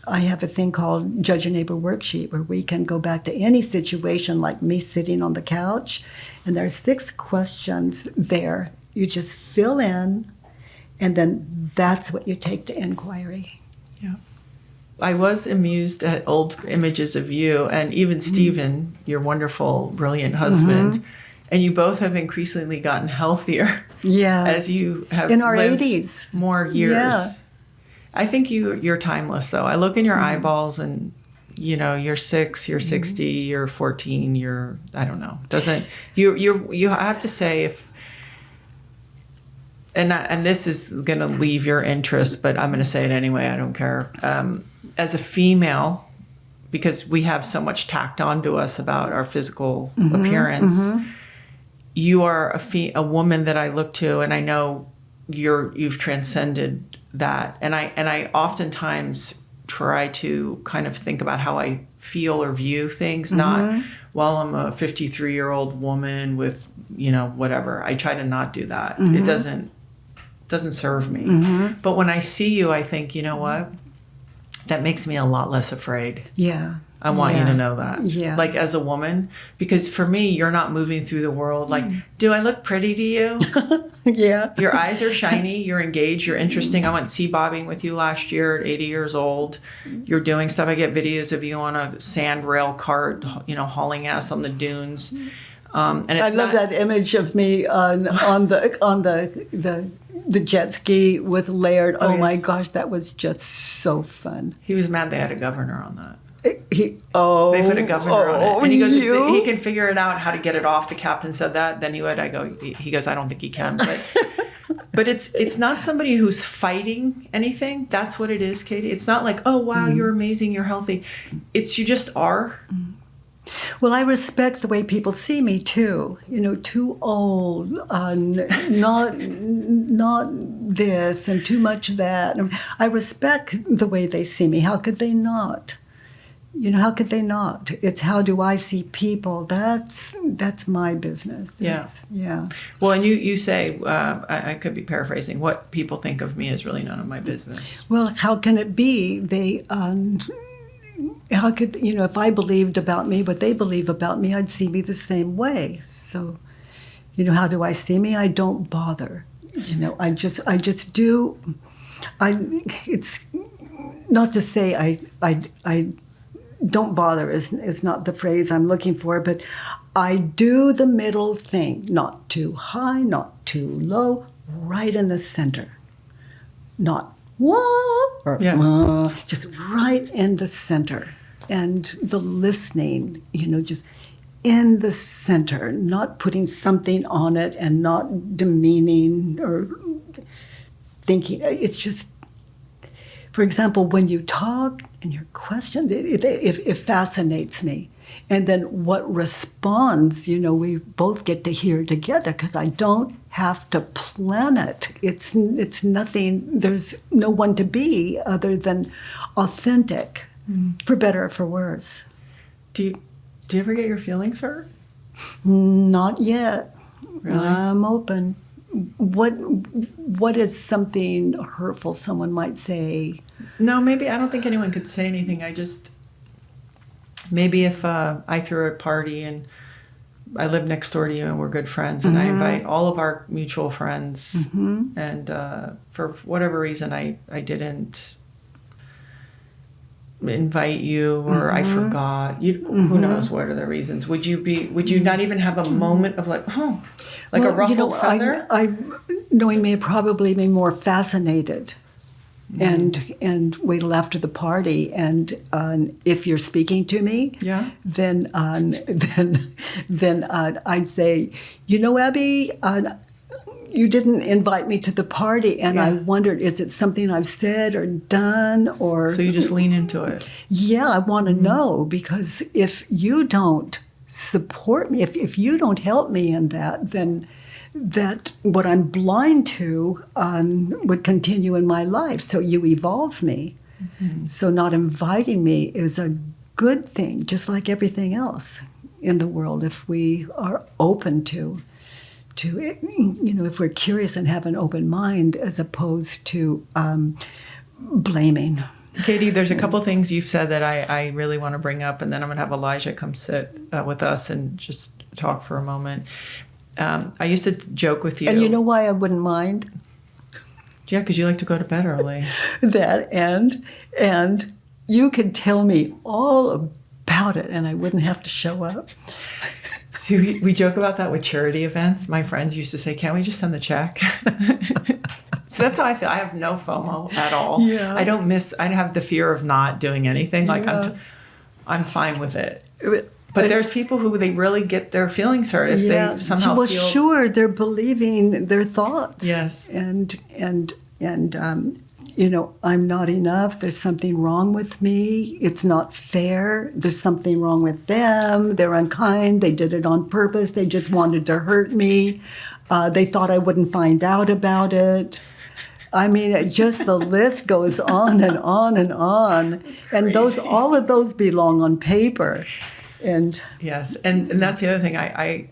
I have a thing called Judge Your Neighbor Worksheet where we can go back to any situation like me sitting on the couch, and there's 6 questions there. You just fill in, and then that's what you take to inquiry. Yeah. I was amused at old images of you and even Stephen, your wonderful, brilliant husband, and you both have increasingly gotten healthier as you have in our lived 80s. More years. Yeah. I think you're timeless, though. I look in your eyeballs and, you're 6, you're 60, you're 14, I don't know. You have to say and this is going to leave your interest, but I'm going to say it anyway. I don't care. As a female, because we have so much tacked onto us about our physical appearance, you are a woman that I look to, and I know you've transcended that. And I oftentimes try to kind of think about how I feel or view things, not, well, I'm a 53-year-old woman with, whatever. I try to not do that. It doesn't serve me. But when I see you, I think, you know what? That makes me a lot less afraid. Yeah. I want you to know that. Yeah. Like as a woman, because for me, you're not moving through the world like, do I look pretty to you? Yeah. Your eyes are shiny. You're engaged. You're interesting. I went sea bobbing with you last year at 80 years old. You're doing stuff. I get videos of you on a sand rail cart, hauling ass on the dunes. And I love that image of me on the jet ski with Laird. Oh my gosh, that was just so fun. He was mad they had a governor on that. They put a governor on it. And he goes, if he can figure it out how to get it off. The captain said that, then he would. He goes, I don't think he can. But it's not somebody who's fighting anything. That's what it is, Katie. It's not like, oh, wow, you're amazing, you're healthy. You just are. Well, I respect the way people see me too. Too old, not this, and too much that. I respect the way they see me. How could they not? How could they not? It's how do I see people? That's my business. Yeah. Well, and you say, I could be paraphrasing, what people think of me is really none of my business. Well, how can it be? They. How could, if I believed about me what they believe about me, I'd see me the same way. So, how do I see me? I don't bother. I just do. It's not to say I don't bother is not the phrase I'm looking for, but I do the middle thing, not too high, not too low, right in the center. Not what? Or just right in the center. And the listening, just in the center, not putting something on it and not demeaning or thinking. It's just, for example, when you talk and your questions, it fascinates me. And then what responds, we both get to hear together because I don't have to plan it. It's nothing, there's no one to be other than authentic, for better or for worse. Do you ever get your feelings hurt? Not yet. Really? I'm open. What is something hurtful someone might say? No, maybe, I don't think anyone could say anything. Maybe if I threw a party and I live next door to you and we're good friends and I invite all of our mutual friends and for whatever reason I didn't invite you or I forgot. Who knows what are the reasons? Would you not even have a moment of like a ruffled feather? I knowing me, I'd probably be more fascinated. And wait till after the party, and if you're speaking to me, then I'd say, Abby, you didn't invite me to the party, and I wondered, is it something I've said or done, or? So you just lean into it. Yeah, I want to know, because if you don't support me. If you don't help me in that, then that what I'm blind to would continue in my life. So you evolve me. So not inviting me is a good thing, just like everything else in the world, if we are open to it, if we're curious and have an open mind as opposed to blaming. Katie, there's a couple things you've said that I really want to bring up, and then I'm going to have Elijah come sit with us and just talk for a moment. I used to joke with you. And you know why I wouldn't mind? Yeah, because you like to go to bed early. That and you could tell me all about it, and I wouldn't have to show up. See, we joke about that with charity events. My friends used to say, "Can't we just send the check?" So that's how I feel. I have no FOMO at all. Yeah. I have the fear of not doing anything. Like Yeah. I'm fine with it. But there's people who they really get their feelings hurt if they somehow well, feel. sure, they're believing their thoughts. Yes. And I'm not enough. There's something wrong with me. It's not fair. There's something wrong with them. They're unkind. They did it on purpose. They just wanted to hurt me. They thought I wouldn't find out about it. I mean, just the list goes on and on and on. And all of those belong on paper. And yes, and that's the other thing. I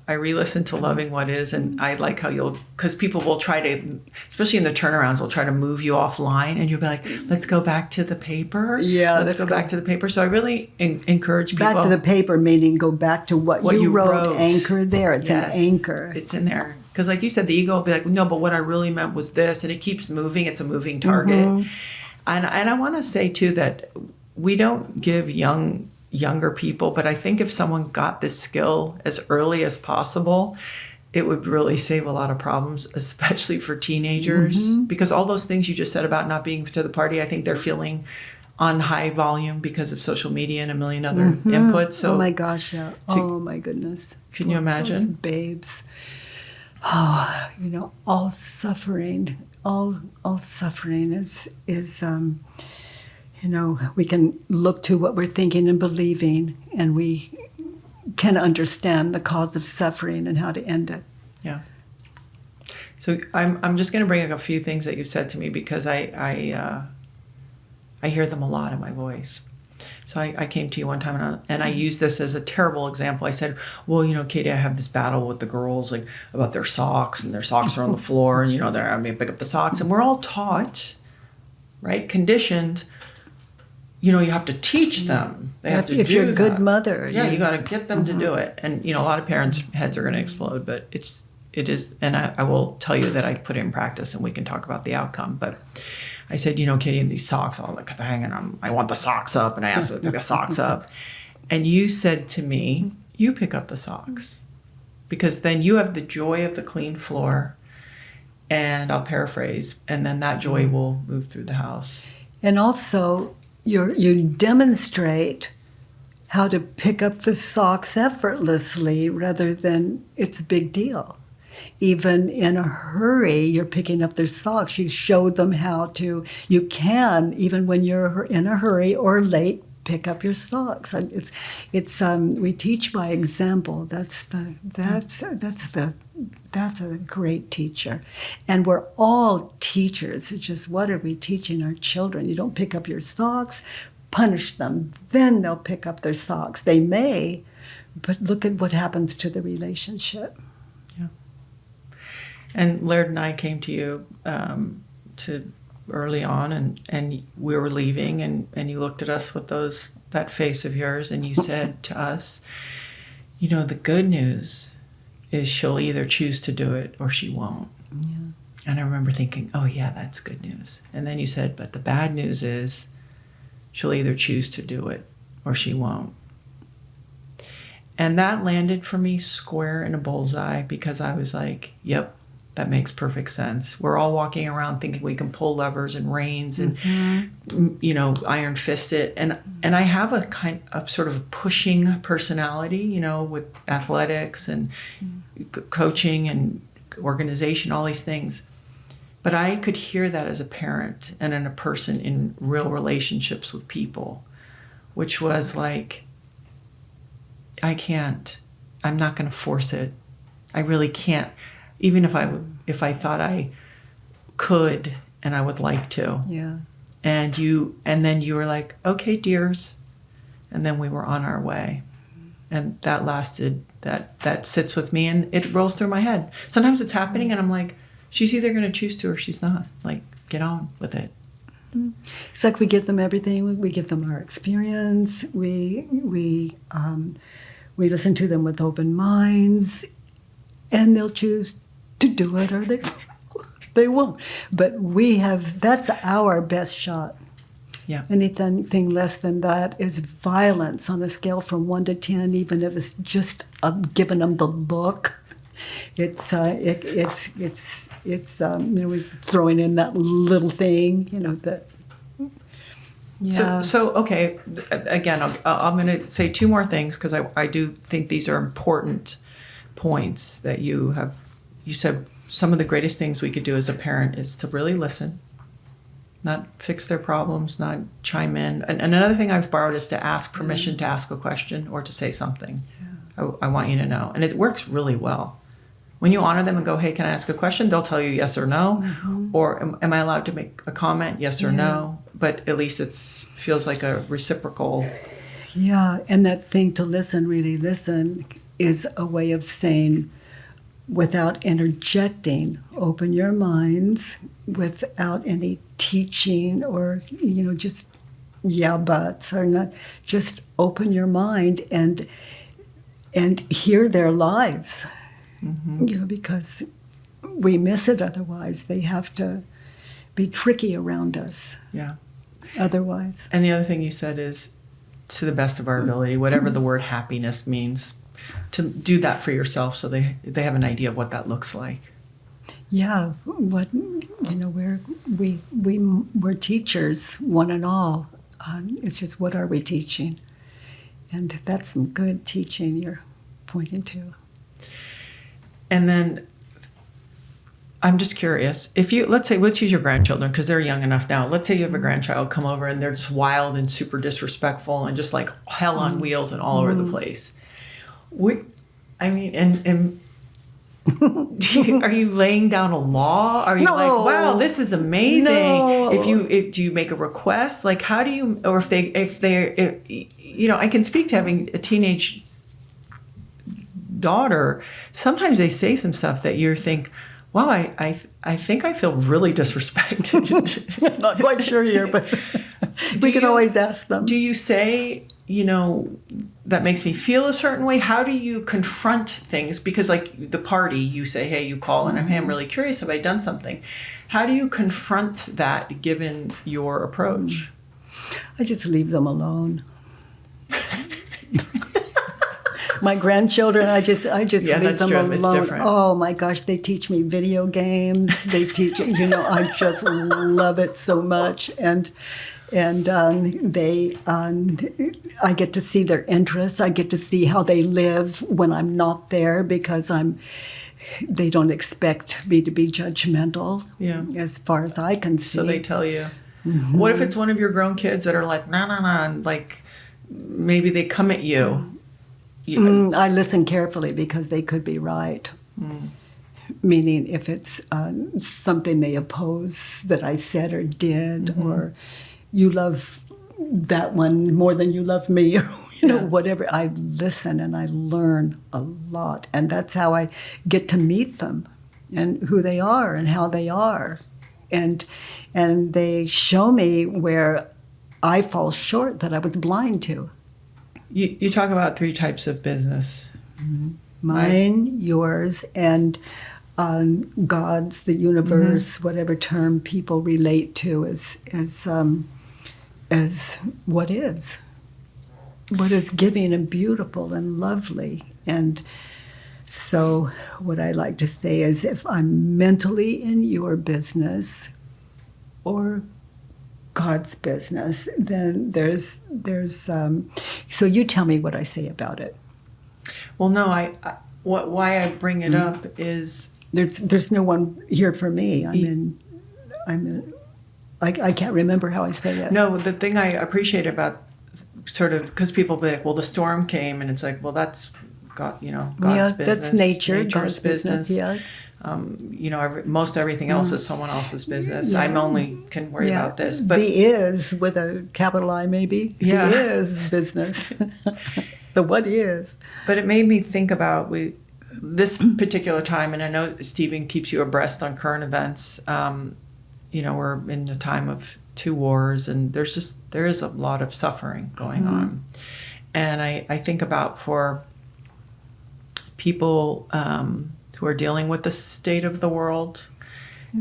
re-listen to Loving What Is, and I like how because people will try to, especially in the turnarounds, will try to move you offline, and you'll be like, let's go back to the paper. Yeah, let's go back to the paper. So I really encourage people. Back to the paper, meaning go back to what you wrote. Anchor there. It's an anchor. It's in there. Because like you said, the ego will be like, no, but what I really meant was this, and it keeps moving. It's a moving target. Mm-hmm. And I want to say, too, that we don't give younger people, but I think if someone got this skill as early as possible, it would really save a lot of problems, especially for teenagers, because all those things you just said about not being to the party, I think they're feeling on high volume because of social media and a million other inputs. So, oh my gosh, yeah. Oh my goodness. Can you imagine? Those babes. Oh, all suffering, all suffering is we can look to what we're thinking and believing, and we can understand the cause of suffering and how to end it. Yeah. So I'm just going to bring up a few things that you said to me because I hear them a lot in my voice. So I came to you one time and I used this as a terrible example. I said, well, Katie, I have this battle with the girls like about their socks, and their socks are on the floor, and they're having me pick up the socks, and we're all taught, right, conditioned. You have to teach them. They have to do if you're a good that. mother. Yeah, you got to get them to do it. And a lot of parents' heads are going to explode, but it is. And I will tell you that I put it in practice, and we can talk about the outcome. But I said, Katie, in these socks, I'll look at the hang, and I want the socks up, and I asked her to pick the socks up, and you said to me, you pick up the socks, because then you have the joy of the clean floor, and I'll paraphrase, and then that joy will move through the house. And also, you demonstrate how to pick up the socks effortlessly rather than it's a big deal. Even in a hurry, you're picking up their socks. You show them you can, even when you're in a hurry or late, pick up your socks. We teach by example. That's a great teacher. And we're all teachers. It's just, what are we teaching our children? You don't pick up your socks, punish them, then they'll pick up their socks. They may, but look at what happens to the relationship. Yeah. And Laird and I came to you to early on, and we were leaving, and you looked at us with that face of yours, and you said to us, the good news is she'll either choose to do it or she won't. Yeah. And I remember thinking, oh yeah, that's good news. And then you said, but the bad news is she'll either choose to do it or she won't. And that landed for me square in a bullseye, because I was like, yep, that makes perfect sense. We're all walking around thinking we can pull levers and reins and, iron fist it. And I have a kind of sort of pushing personality, with athletics and coaching and organization, all these things. But I could hear that as a parent and in a person in real relationships with people, which was like, I can't. I'm not going to force it. I really can't. Even if I thought I could and I would like to. Yeah. And then you were like, okay, dears. And then we were on our way. And that lasted, that sits with me and it rolls through my head. Sometimes it's happening and I'm like, she's either going to choose to or she's not. Like, get on with it. It's like we give them everything. We give them our experience. We listen to them with open minds, and they'll choose to do it or they won't. But that's our best shot. Yeah. Anything less than that is violence on a scale from 1 to 10. Even if it's just giving them the look, it's we're throwing in that little thing, that. Yeah. So okay. Again, I'm going to say 2 more things because I do think these are important points that you have. You said some of the greatest things we could do as a parent is to really listen. Not fix their problems, not chime in. And another thing I've borrowed is to ask permission to ask a question or to say something. Yeah. I want you to know. And it works really well. When you honor them and go, hey, can I ask a question? They'll tell you yes or no. Mm-hmm. Or am I allowed to make a comment? Yes or no. But at least it feels like a reciprocal. Yeah, and that thing to listen, really listen, is a way of saying, without interjecting, open your minds without any teaching or, just buts or not. Just open your mind and hear their lives, because we miss it otherwise. They have to be tricky around us. Yeah. Otherwise. And the other thing you said is, to the best of our ability, whatever the word happiness means, to do that for yourself so they have an idea of what that looks like. Yeah, we're teachers, one and all. It's just, what are we teaching? And that's some good teaching you're pointing to. And then I'm just curious, let's use your grandchildren because they're young enough now. Let's say you have a grandchild come over and they're just wild and super disrespectful and just like hell on wheels and all over the place. Are you laying down a law? Are you like, wow, this is amazing? No. Do you make a request? Like, how do you, or if I can speak to having a teenage daughter. Sometimes they say some stuff that you think, wow, I think I feel really disrespected. Not quite sure here, but we can always ask them. Do you say, that makes me feel a certain way? How do you confront things? Because like the party, you say, hey, you call and I'm really curious, have I done something? How do you confront that given your approach? I just leave them alone. My grandchildren, I just leave them alone. It's different. Oh my gosh, they teach me video games. They teach, I just love it so much, and I get to see their interests. I get to see how they live when I'm not there because they don't expect me to be judgmental. Yeah. As far as I can see. So they tell you. Mm-hmm. What if it's one of your grown kids that are like, nah, and like maybe they come at you? I listen carefully because they could be right. Meaning if it's something they oppose that I said or did, or you love that one more than you love me, or whatever. I listen and I learn a lot, and that's how I get to meet them and who they are and how they are, and they show me where I fall short that I was blind to. You talk about 3 types of business. Mm-hmm. Mine, right? Yours, and God's, the universe, whatever term people relate to as what is giving and beautiful and lovely. And so what I like to say is, if I'm mentally in your business or God's business, then there's so you tell me what I say about it. Well, no, why I bring it up is there's no one here for me. I can't remember how I say it. No, the thing I appreciate about sort of, because people be like, well, the storm came, and it's like, well, that's God's business. That's nature, Nature's God's business. Yeah. Most everything else is someone else's business. Yeah. I'm only can worry about this. But the is with a capital I, maybe. Yeah. The is business. The what is. But it made me think about this particular time, and I know Stephen keeps you abreast on current events. We're in a time of 2 wars, and there is a lot of suffering going on. And I think about for people who are dealing with the state of the world.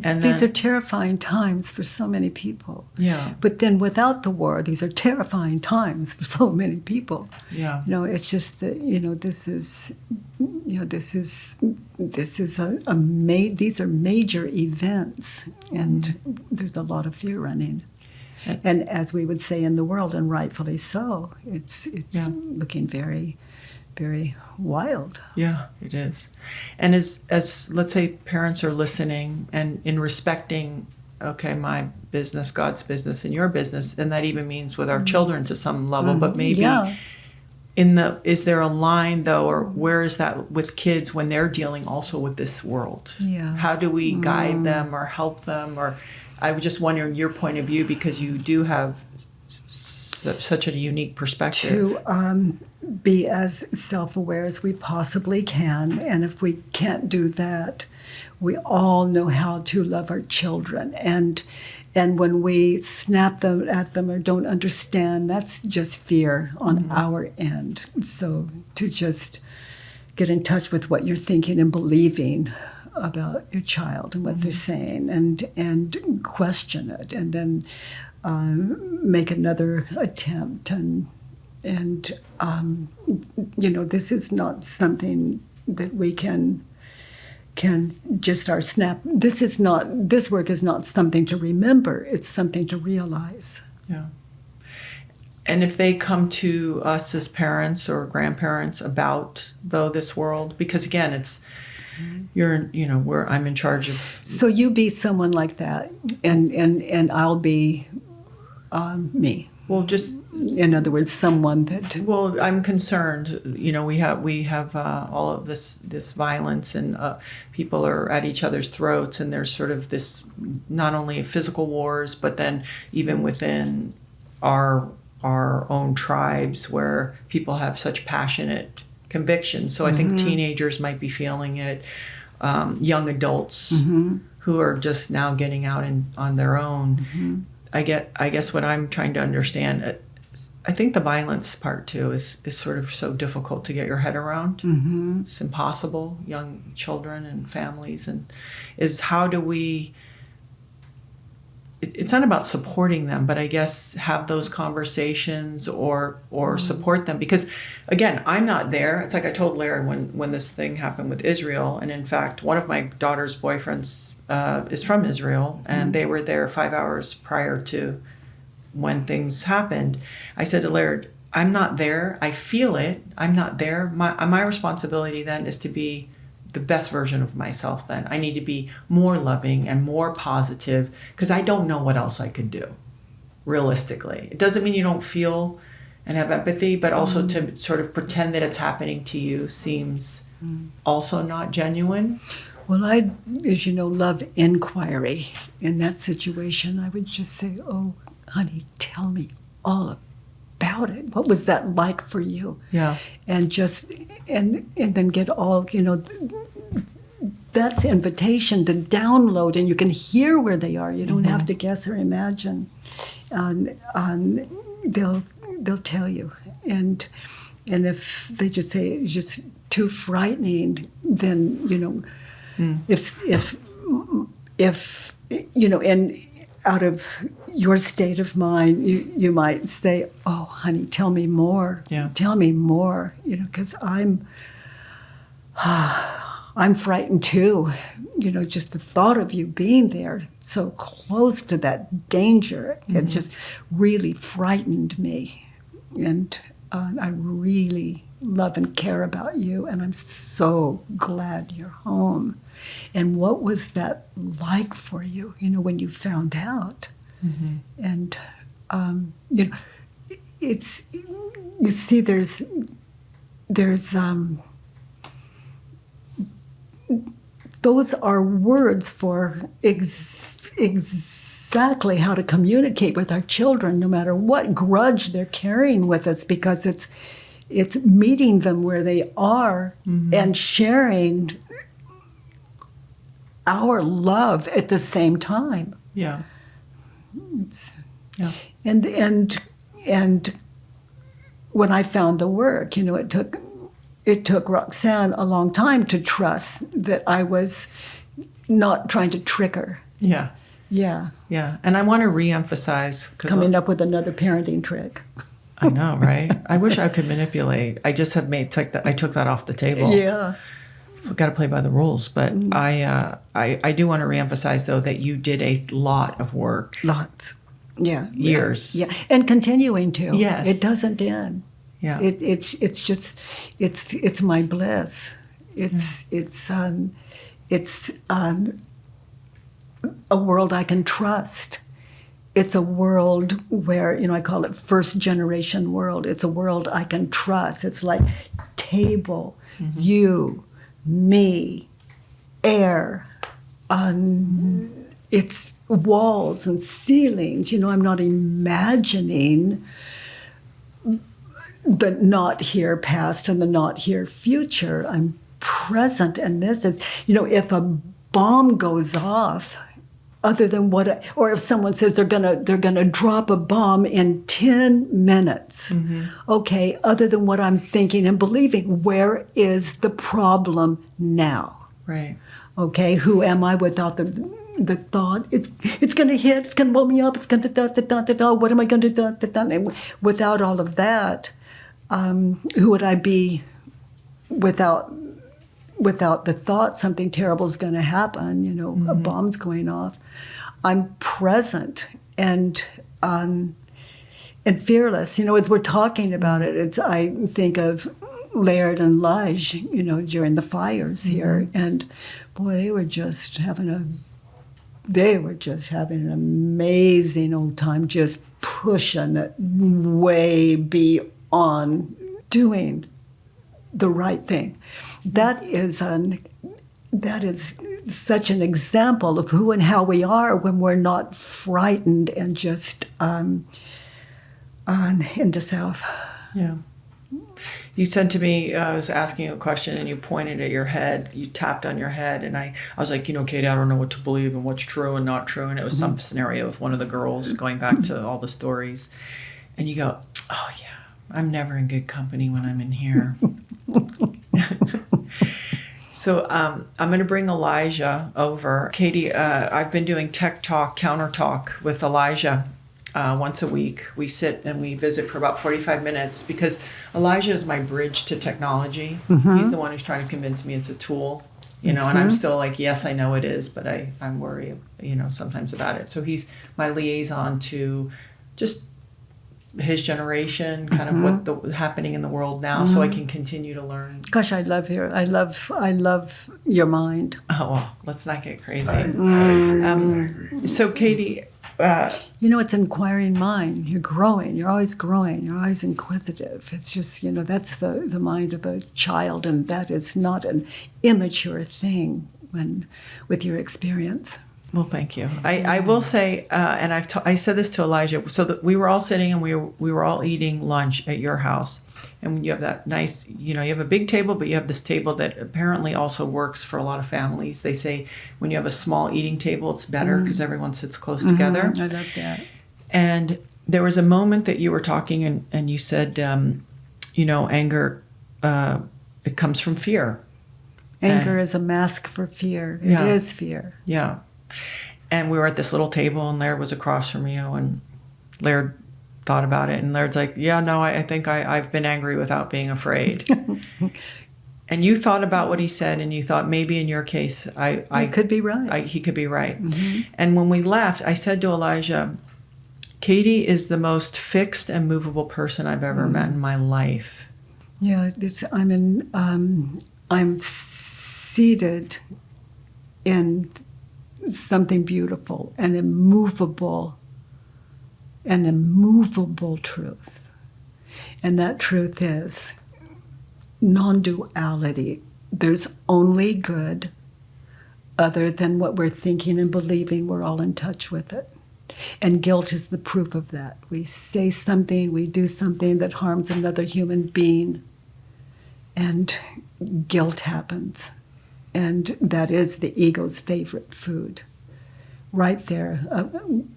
And these are terrifying times for so many people. Yeah. But then without the war, these are terrifying times for so many people. Yeah. It's just that, these are major events, and there's a lot of fear running. And as we would say in the world, and rightfully so, it's looking very, very wild. Yeah, it is. And as let's say parents are listening and in respecting, okay, my business, God's business, and your business, and that even means with our children to some level, but maybe is there a line though, or where is that with kids when they're dealing also with this world? Yeah. How do we guide them or help them? Or I was just wondering your point of view, because you do have such a unique perspective. To be as self-aware as we possibly can, and if we can't do that, we all know how to love our children. And when we snap them at them or don't understand, that's just fear on our end. So to just get in touch with what you're thinking and believing about your child and what they're saying, and question it, and then make another attempt. And this is not something that we can just snap. This work is not something to remember. It's something to realize. Yeah. And if they come to us as parents or grandparents about this world, because again, it's I'm in charge of. So you be someone like that, and I'll be me. Well, just in other words, someone that. Well, I'm concerned. We have all of this violence, and people are at each other's throats, and there's sort of this not only physical wars, but then even within our own tribes where people have such passionate convictions. So I think teenagers might be feeling it, young adults who are just now getting out on their own. I guess what I'm trying to understand, I think the violence part too is sort of so difficult to get your head around. It's impossible, young children and families, and is how do we, it's not about supporting them, but I guess have those conversations or support them. Because again, I'm not there. It's like I told Larry when this thing happened with Israel, and in fact, one of my daughter's boyfriends is from Israel, and they were there 5 hours prior to when things happened. I said to Larry, I'm not there. I feel it. I'm not there. My responsibility then is to be the best version of myself then. I need to be more loving and more positive, because I don't know what else I could do, realistically. It doesn't mean you don't feel and have empathy, but also to sort of pretend that it's happening to you seems also not genuine. Well, I, as you know, love inquiry. In that situation, I would just say, oh, honey, tell me all about it. What was that like for you? Yeah. And then get all, that's invitation to download, and you can hear where they are. You don't have to guess or imagine. They'll tell you. And if they just say it's just too frightening, then, if and out of your state of mind, you might say, oh, honey, tell me more. Yeah. Tell me more, because I'm frightened too. Just the thought of you being there so close to that danger, it just really frightened me. And I really love and care about you, and I'm so glad you're home. And what was that like for you, when you found out? And, it's, you see, there's those are words for exactly how to communicate with our children, no matter what grudge they're carrying with us, because it's meeting them where they are and sharing our love at the same time. Yeah. Yeah. And when I found the work, it took Roxanne a long time to trust that I was not trying to trick her. Yeah. Yeah. Yeah. And I want to reemphasize. Coming up with another parenting trick. I know, right? I wish I could manipulate. I just have I took that off the table. Yeah. We've got to play by the rules. But I do want to reemphasize, though, that you did a lot of work. Lots. Yeah. Years. Yeah. And continuing to. Yes. It doesn't end. Yeah. It's just, it's my bliss. It's a world I can trust. It's a world where, I call it first generation world. It's a world I can trust. It's like table, you, me, air, it's walls and ceilings. I'm not imagining the not here past and the not here future. I'm present, and this is, if a bomb goes off, other than or if someone says they're gonna drop a bomb in 10 minutes, okay, other than what I'm thinking and believing, where is the problem now? Right. Okay, who am I without the thought? It's gonna hit. It's gonna blow me up. It's gonna da. What am I gonna do? And without all of that, who would I be without the thought something terrible is going to happen? A bomb's going off. I'm present and fearless. As we're talking about it, I think of Laird and Lige, during the fires here, and boy, they were just having an amazing old time, just pushing it way beyond doing the right thing. That is such an example of who and how we are when we're not frightened and just into self. Yeah. You said to me, I was asking you a question and you pointed at your head, you tapped on your head, and I was like, Katie, I don't know what to believe and what's true and not true. And it was some scenario with one of the girls going back to all the stories. And you go, oh yeah, I'm never in good company when I'm in here. So I'm going to bring Elijah over. Katie, I've been doing Tech Talk, Counter Talk with Elijah once a week. We sit and we visit for about 45 minutes because Elijah is my bridge to technology. He's the one who's trying to convince me it's a tool, and I'm still like, yes, I know it is, but I'm worried, sometimes about it. So he's my liaison to just his generation, kind of what's happening in the world now, so I can continue to learn. Gosh, I love your mind. Oh, well, let's not get crazy. So Katie, it's an inquiring mind. You're growing. You're always growing. You're always inquisitive. It's just, that's the mind of a child, and that is not an immature thing with your experience. Well, thank you. I will say, and I said this to Elijah, so that we were all sitting and we were all eating lunch at your house. And you have that nice, you have a big table, but you have this table that apparently also works for a lot of families. They say when you have a small eating table, it's better because everyone sits close together. I love that. And there was a moment that you were talking and you said, anger, it comes from fear. Anger is a mask for fear. It is fear. Yeah. And we were at this little table and Laird was across from you and Laird thought about it and Laird's like, yeah, no, I think I've been angry without being afraid. And you thought about what he said and you thought maybe in your case I could be right. He could be right. And when we left, I said to Elijah, Katie is the most fixed and movable person I've ever met in my life. Yeah, I'm seated in something beautiful, an immovable truth. And that truth is non-duality. There's only good. Other than what we're thinking and believing, we're all in touch with it. And guilt is the proof of that. We say something, we do something that harms another human being, and guilt happens. And that is the ego's favorite food. Right there,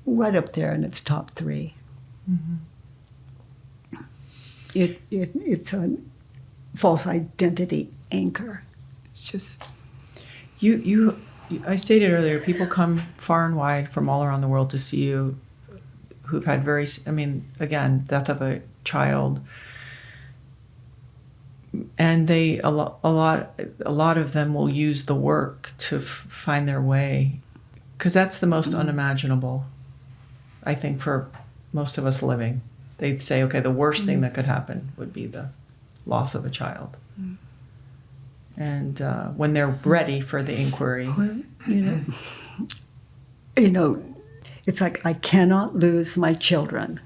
right up there in its top 3. Mm-hmm. It's a false identity anchor. It's just... I stated earlier, people come far and wide from all around the world to see you who've had again, death of a child. And a lot of them will use the work to find their way, because that's the most unimaginable, I think, for most of us living. They'd say, okay, the worst thing that could happen would be the loss of a child. And when they're ready for the inquiry. Well, it's like I cannot lose my children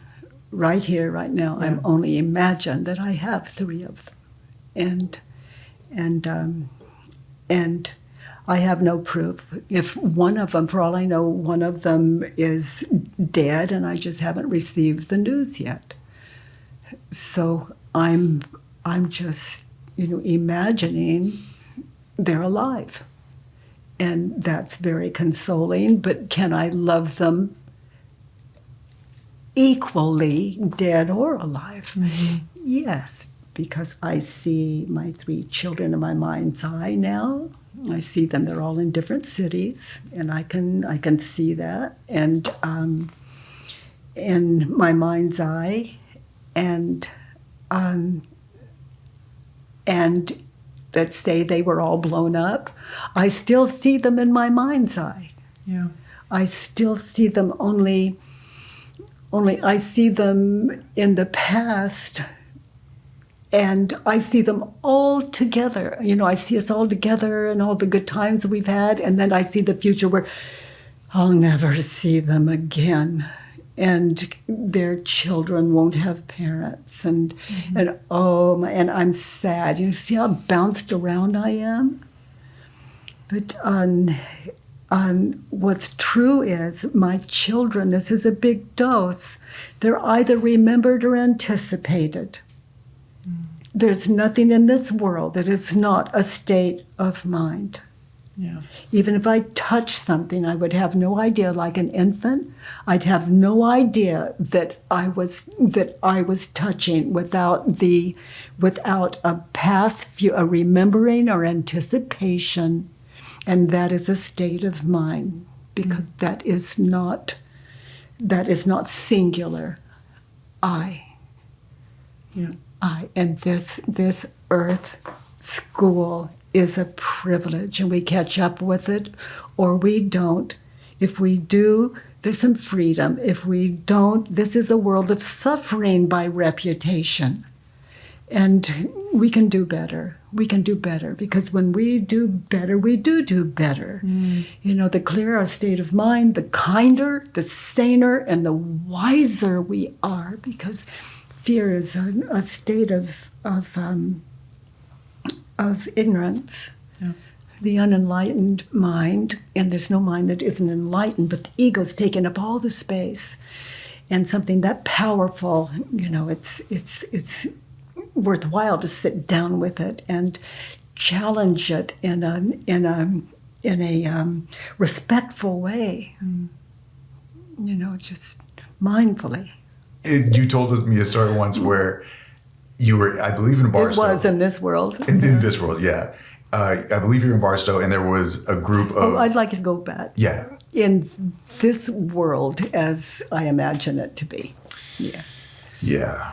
right here, right now. Yeah. I'm only imagined that I have 3 of them. And I have no proof. If one of them, for all I know, one of them is dead and I just haven't received the news yet. So I'm just, imagining they're alive. And that's very consoling, but can I love them equally, dead or alive? Mm-hmm. Yes, because I see my 3 children in my mind's eye now. I see them, they're all in different cities, and I can see that. And in my mind's eye, and let's say they were all blown up, I still see them in my mind's eye. Yeah. I still see them only I see them in the past, and I see them all together. I see us all together and all the good times we've had, and then I see the future where I'll never see them again. And their children won't have parents, and I'm sad. You see how bounced around I am? But what's true is my children, this is a big dose, they're either remembered or anticipated. There's nothing in this world that is not a state of mind. Yeah. Even if I touch something, I would have no idea. Like an infant, I'd have no idea that I was touching without a a remembering or anticipation, and that is a state of mind, because that is not singular. I. Yeah. And this earth school is a privilege, and we catch up with it or we don't. If we do, there's some freedom. If we don't, this is a world of suffering by reputation. And we can do better. We can do better, because when we do better, we do better. The clearer our state of mind, the kinder, the saner, and the wiser we are, because fear is a state of ignorance. Yeah. The The unenlightened mind, and there's no mind that isn't enlightened, but the ego's taken up all the space. And something that powerful, it's worthwhile to sit down with it and challenge it in a respectful way. Just mindfully. You told me a story once where you were, I believe, in Barstow. It was in this world. In this world, yeah. I believe you were in Barstow, and there was a group of... Oh, I'd like to go back. Yeah. In this world as I imagine it to be. Yeah. Yeah.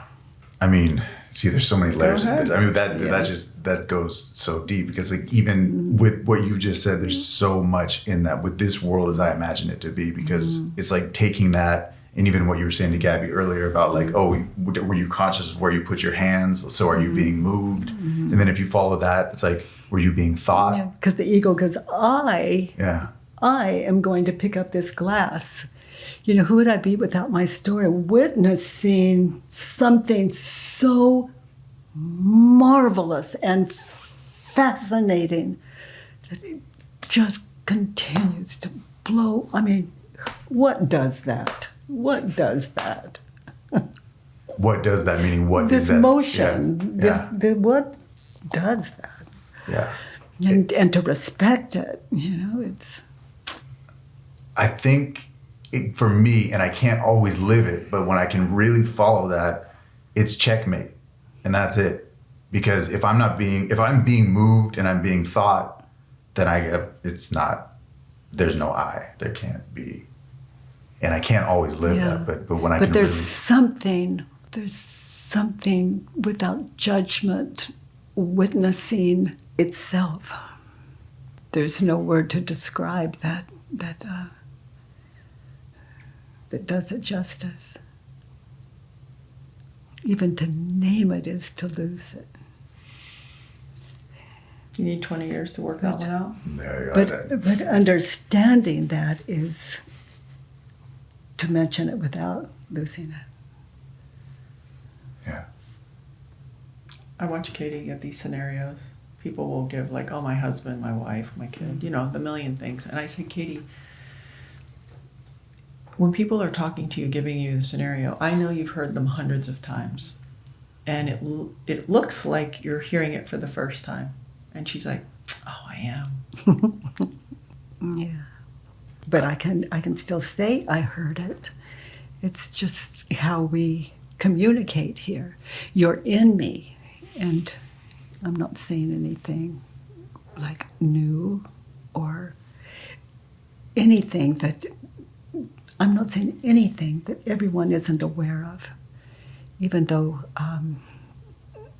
I mean, see, there's so many layers of this. I mean, Yeah. that goes so deep, because like even with what you just said, there's so much in that with this world as I imagine it to be, because it's like taking that, and even what you were saying to Gabby earlier about like, oh, were you conscious of where you put your hands? So are you being moved? And then if you follow that, it's like, were you being thought? Because the ego goes, I Yeah. am going to pick up this glass. You know, who would I be without my story? Witnessing something so marvelous and fascinating that it just continues to blow. I mean, what does that? What does that? What does that mean? What This is that? motion, Yeah. what does that? Yeah. And to respect it, you know, it's... I think for me, and I can't always live it, but when I can really follow that, it's checkmate. And that's it. Because if I'm being moved and I'm being thought, then there's no I. There can't be. And I can't always live that, but when I can there's really... there's something without judgment, witnessing itself. There's no word to describe that does it justice. Even to name it is to lose it. You need 20 years to work that one out? But understanding that is to mention it without losing it. Yeah. I watch Katie get these scenarios. People will give like, oh, my husband, my wife, my kid, you know, the million things. And I say, Katie, when people are talking to you, giving you the scenario, I know you've heard them hundreds of times. And it looks like you're hearing it for the first time. And she's like, oh, I am. Yeah. But I can still say I heard it. It's just how we communicate here. You're in me, and I'm not saying anything like new or anything that I'm not saying anything that everyone isn't aware of. Even though,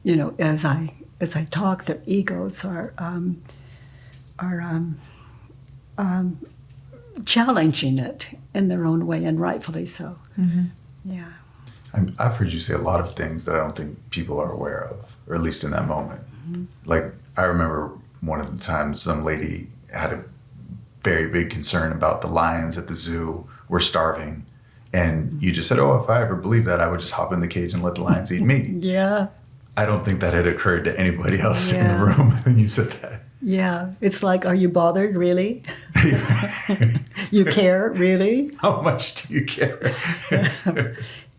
you know, as I talk, their egos are challenging it in their own way, and rightfully so. Mm-hmm. Yeah. I've heard you say a lot of things that I don't think people are aware of, or at least in that moment. Mm-hmm. Like, I remember one of the times some lady had a very big concern about the lions at the zoo were starving. And you just said, oh, if I ever believed that, I would just hop in the cage and let the lions eat me. Yeah. I don't think that had occurred to anybody else in the room when you said that. Yeah. It's like, are you bothered, really? You care, really? How much do you care?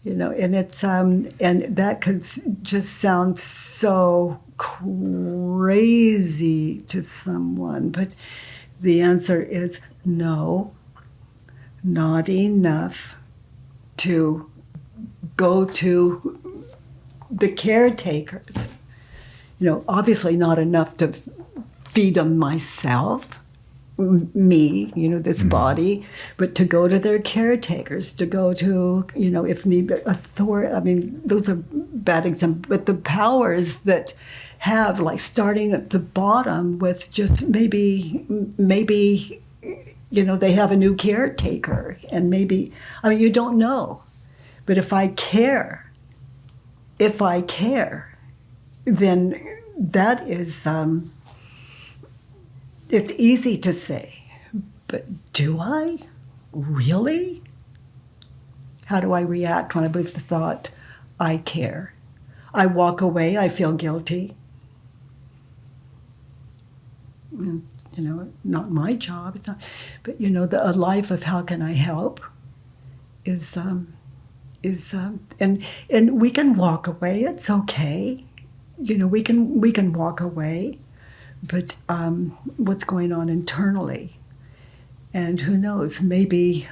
You know, and it's and that could just sound so crazy to someone, but the answer is no, not enough to go to the caretakers. You know, obviously not enough to feed them myself, me, you know, this body, but to go to their caretakers, to go to, you know, if need be, authority. I mean, those are bad examples, but the powers that have, like, starting at the bottom with just maybe, you know, they have a new caretaker, and maybe, I mean, you don't know. But if I care, then that is, it's easy to say, but do I? Really? How do I react when I believe the thought, I care? I walk away, I feel guilty. It's, you know, not my job. It's not, but you know, a life of how can I help is and we can walk away. It's okay. You know, we can walk away, but what's going on internally? And who knows? Maybe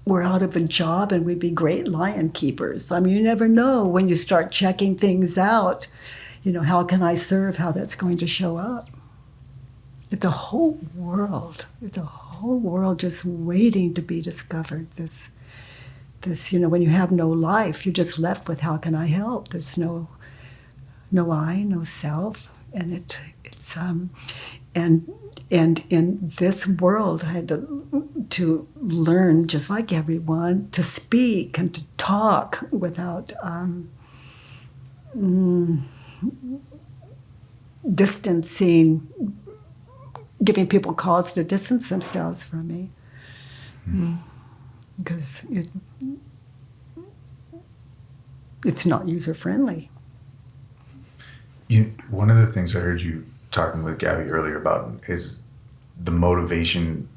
we're out of a job and we'd be great lion keepers. I mean, you never know when you start checking things out. You know, how can I serve? How that's going to show up. It's a whole world. It's a whole world just waiting to be discovered. This, you know, when you have no life, you're just left with how can I help? There's no I, no self, and it's and in this world, I had to learn, just like everyone, to speak and to talk without distancing, giving people cause to distance themselves from me. because it's not user-friendly. One of the things I heard you talking with Gabby earlier about is the motivation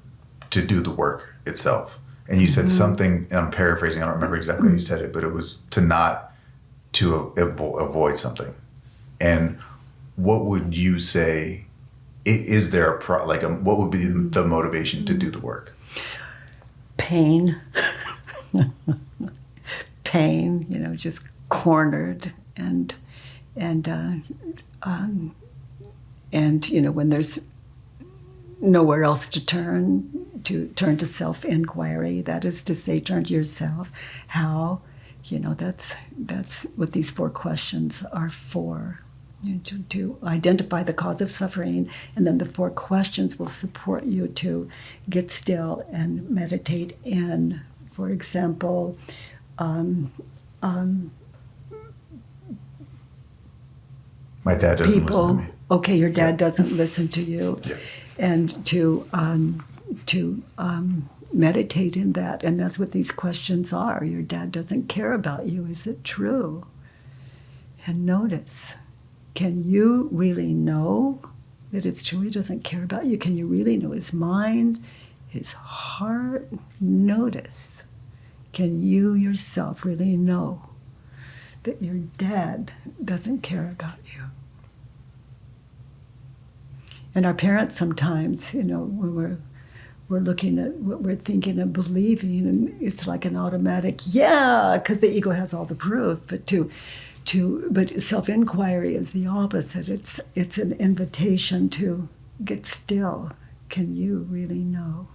to do the work itself. And you said something, and I'm paraphrasing, I don't remember exactly how you said it, but it was to avoid something. And what would you say, is there what would be the motivation to do the work? Pain. Pain, just cornered and when there's nowhere else to turn to self-inquiry, that is to say, turn to yourself. How? That's what these 4 questions are for. To identify the cause of suffering, and then the 4 questions will support you to get still and meditate in, for example, my dad doesn't listen to me. Okay, your dad doesn't listen to you. Yeah. And to meditate in that. And that's what these questions are. Your dad doesn't care about you. Is it true? And notice, can you really know that it's true he doesn't care about you? Can you really know his mind, his heart? Notice, can you yourself really know that your dad doesn't care about you? And our parents sometimes, when we're looking at what we're thinking and believing, and it's like an automatic, yeah, because the ego has all the proof. But self-inquiry is the opposite. It's an invitation to get still. Can you really know?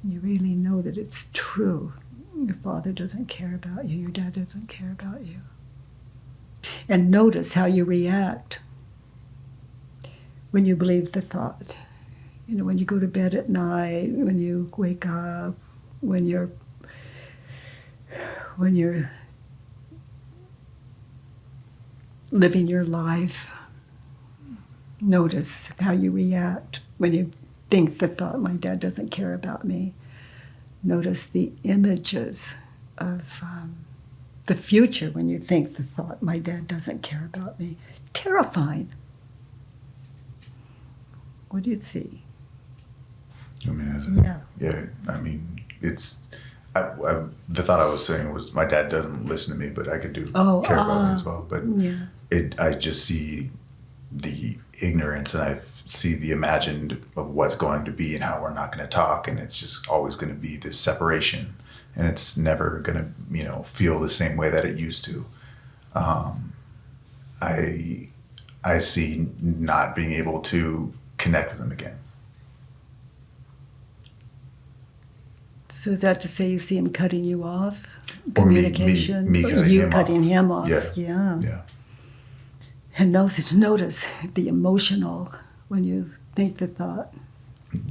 Can you really know that it's true? Your father doesn't care about you. Your dad doesn't care about you. And notice how you react when you believe the thought. When you go to bed at night, when you wake up, when you're living your life, notice how you react when you think the thought, my dad doesn't care about me. Notice the images of the future when you think the thought, my dad doesn't care about me. Terrifying. What do you see? I mean, Yeah. I mean, it's the thought I was saying was my dad doesn't listen to me, but I could care about me as well. But yeah. I just see the ignorance, and I see the imagined of what's going to be and how we're not going to talk, and it's just always going to be this separation, and it's never going to feel the same way that it used to. I see not being able to connect with him again. So is that to say you see him cutting you off? Or me Communication? You cutting him off. Yeah. And notice the emotional when you think the thought.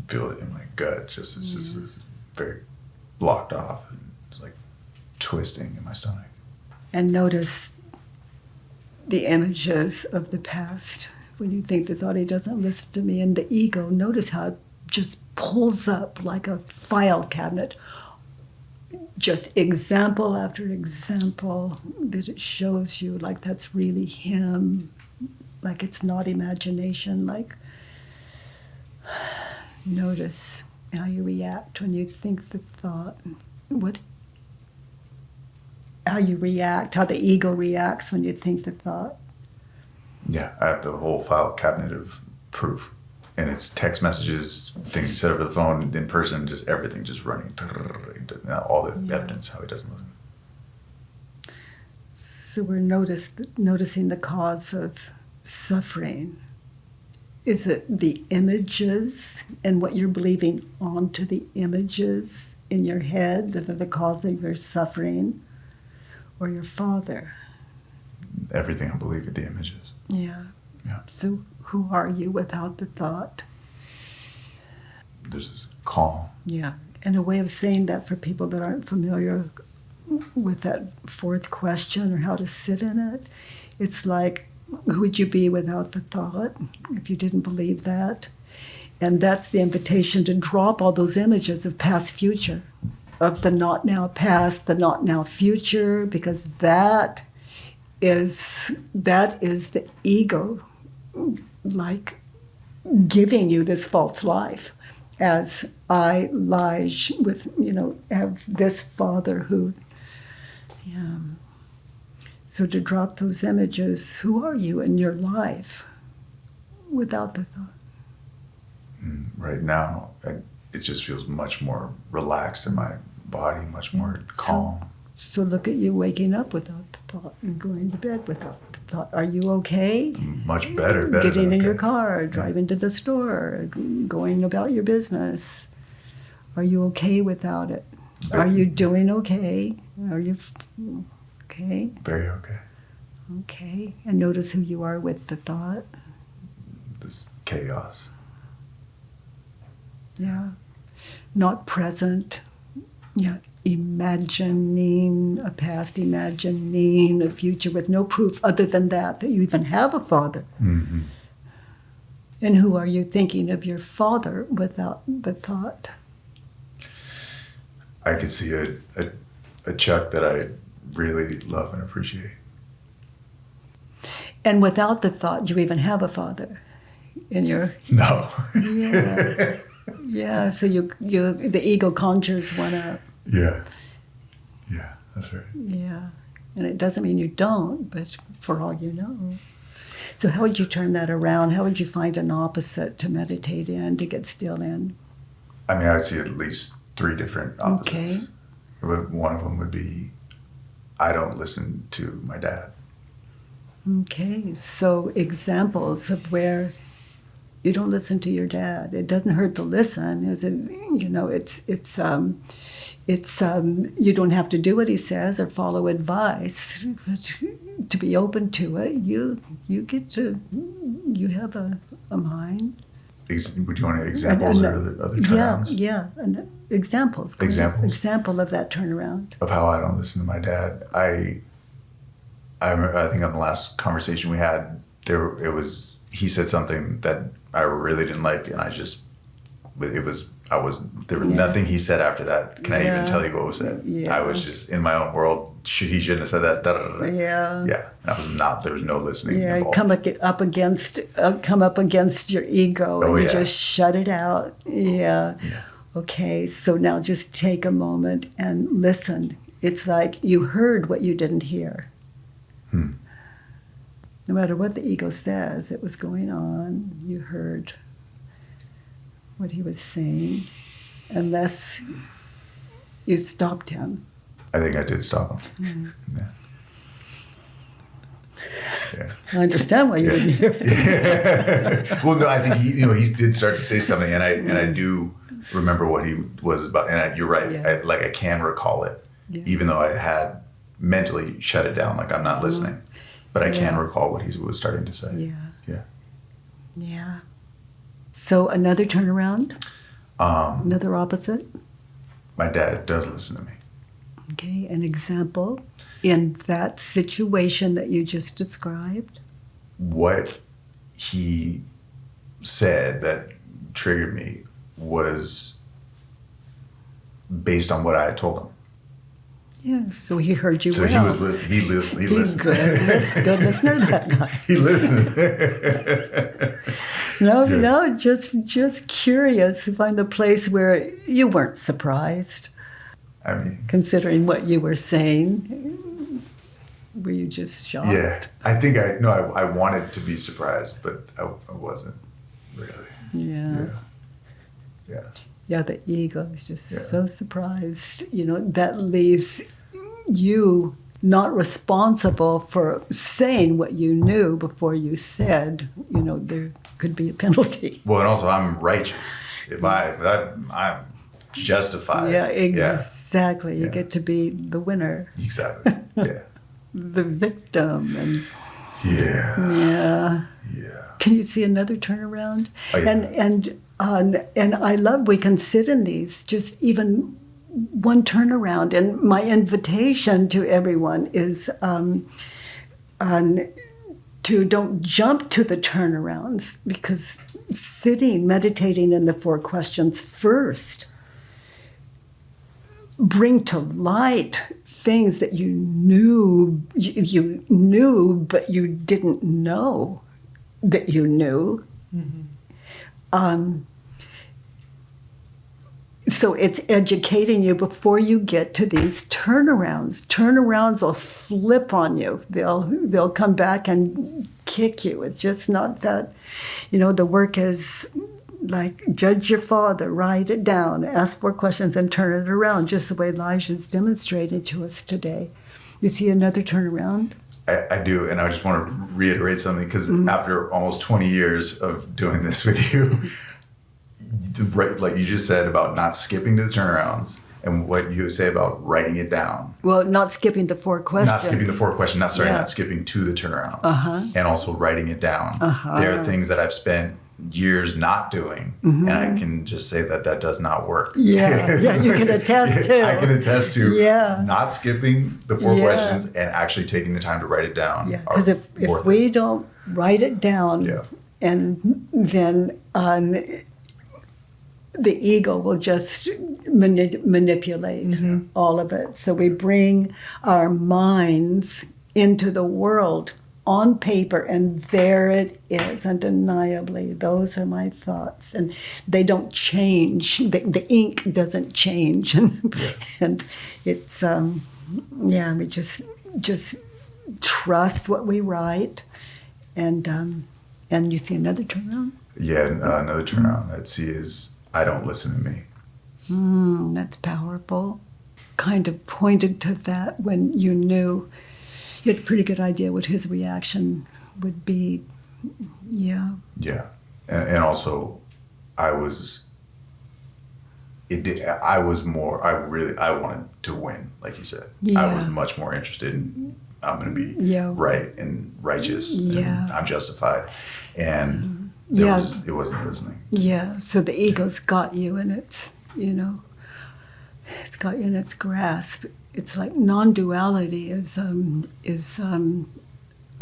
Feel it in my gut. It's just very blocked off. And it's like twisting in my stomach. And notice the images of the past. When you think the thought, he doesn't listen to me, and the ego, notice how it just pulls up like a file cabinet. Just example after example that it shows you like that's really him, like it's not imagination. Like, notice how you react when you think the thought, how you react, how the ego reacts when you think the thought. Yeah, I have the whole file cabinet of proof. And it's text messages, things you said over the phone, in person, just everything just running. All the evidence, how he doesn't listen. So we're noticing the cause of suffering. Is it the images and what you're believing onto the images in your head that are the cause of your suffering? Or your father? Everything I believe in the images. Yeah. So who are you without the thought? There's this calm. Yeah. And a way of saying that for people that aren't familiar with that 4th question or how to sit in it, it's like, who would you be without the thought if you didn't believe that? And that's the invitation to drop all those images of past, future, of the not now past, the not now future, because that is the ego, like giving you this false life, as I lie with, have this father who, yeah. So to drop those images, who are you in your life without the thought? Right now, it just feels much more relaxed in my body, much more calm. So look at you waking up without the thought and going to bed without the thought. Are you okay? Much better. Getting in okay. your car, driving to the store, going about your business. Are you okay without it? Are you doing okay? Are you okay? Very okay. Okay. And notice who you are with the thought. This chaos. Yeah. Not present. Yeah. Imagining a past, imagining a future with no proof other than that you even have a father. Mm-hmm. And who are you thinking of your father without the thought? I could see a Chuck that I really love and appreciate. And without the thought, do you even have a father in your... No. Yeah. Yeah, so the ego conjures one up. Yeah, that's right. Yeah, and it doesn't mean you don't, but for all you know. So how would you turn that around? How would you find an opposite to meditate in, to get still in? I mean, I would see at least 3 different opposites. Okay. One of them would be, I don't listen to my dad. Okay, so examples of where you don't listen to your dad. It doesn't hurt to listen, is it? You don't have to do what he says or follow advice, but to be open to it, you have a mind. Would you want examples or other turnarounds? Yeah, and examples. Example of that turnaround. Of how I don't listen to my dad. I remember, I think on the last conversation we had, he said something that I really didn't like, and there was nothing he said after that. Can I even tell you what was said? Yeah. I was just in my own world. He shouldn't have said that. Da, da, da, da. Yeah. Yeah. There was no listening. Yeah, involved. come up against your ego and you yeah. just shut it out. Yeah. Okay, so now just take a moment and listen. It's like you heard what you didn't hear. No matter what the ego says, it was going on. You heard what he was saying, unless you stopped him. I think I did stop him. Yeah. Yeah. I understand why you didn't hear it. Yeah. Well, no, I think he did start to say something, and I do remember what he was about. And you're right. Yeah. I can recall it, even though I had mentally shut it down, like I'm not listening. But I can recall what he was starting to say. Yeah. So another turnaround? Another opposite? My dad does listen to me. Okay, an example in that situation that you just described? What he said that triggered me was based on what I had told him. Yeah, so he heard you So well. he was listening. He listened. He's good listener, that guy. He listened. No, just curious to find the place where you weren't surprised. I mean, considering what you were saying, were you just shocked? Yeah, I think I wanted to be surprised, but I wasn't really. Yeah. Yeah, the ego is just so surprised. That leaves you not responsible for saying what you knew before you said, there could be a penalty. Well, and also I'm righteous. If I'm justified. Yeah, exactly. You get to be the winner. Exactly. Yeah. The victim. And Yeah. Can you see another turnaround? Oh, yeah. And I love we can sit in these, just even one turnaround. And my invitation to everyone is don't jump to the turnarounds, because meditating in the 4 questions first bring to light things that you knew, but you didn't know that you knew. So it's educating you before you get to these turnarounds. Turnarounds will flip on you. They'll come back and kick you. It's just not that, the work is like, judge your father, write it down, ask 4 questions and turn it around, just the way Elijah's demonstrated to us today. You see another turnaround? I do, and I just want to reiterate something, because after almost 20 years of doing this with you, like you just said about not skipping to the turnarounds, and what you say about writing it down. Well, not skipping the 4 questions. Not skipping the 4 questions, not skipping to the turnaround. And also writing it down. There are things that I've spent years not doing, and I can just say that does not work. Yeah, you can attest to. I can attest to not skipping the 4 questions and actually taking the time to write it down. Yeah, because if we don't write it down, and then the ego will just manipulate all of it. So we bring our minds into the world on paper, and there it is, undeniably. Those are my thoughts, and they don't change. The ink doesn't change, and it's we just trust what we write, and you see another turnaround. Yeah, another turnaround I'd see is, I don't listen to me. That's powerful. Kind of pointed to that when you knew. You had a pretty good idea what his reaction would be. Yeah. Yeah. And also, I wanted to win, like you said. Yeah. I was much more interested in, I'm going to be right and righteous. And I'm justified. And it wasn't listening. Yeah. So the ego's got you, and it's got you in its grasp. It's like non-duality is a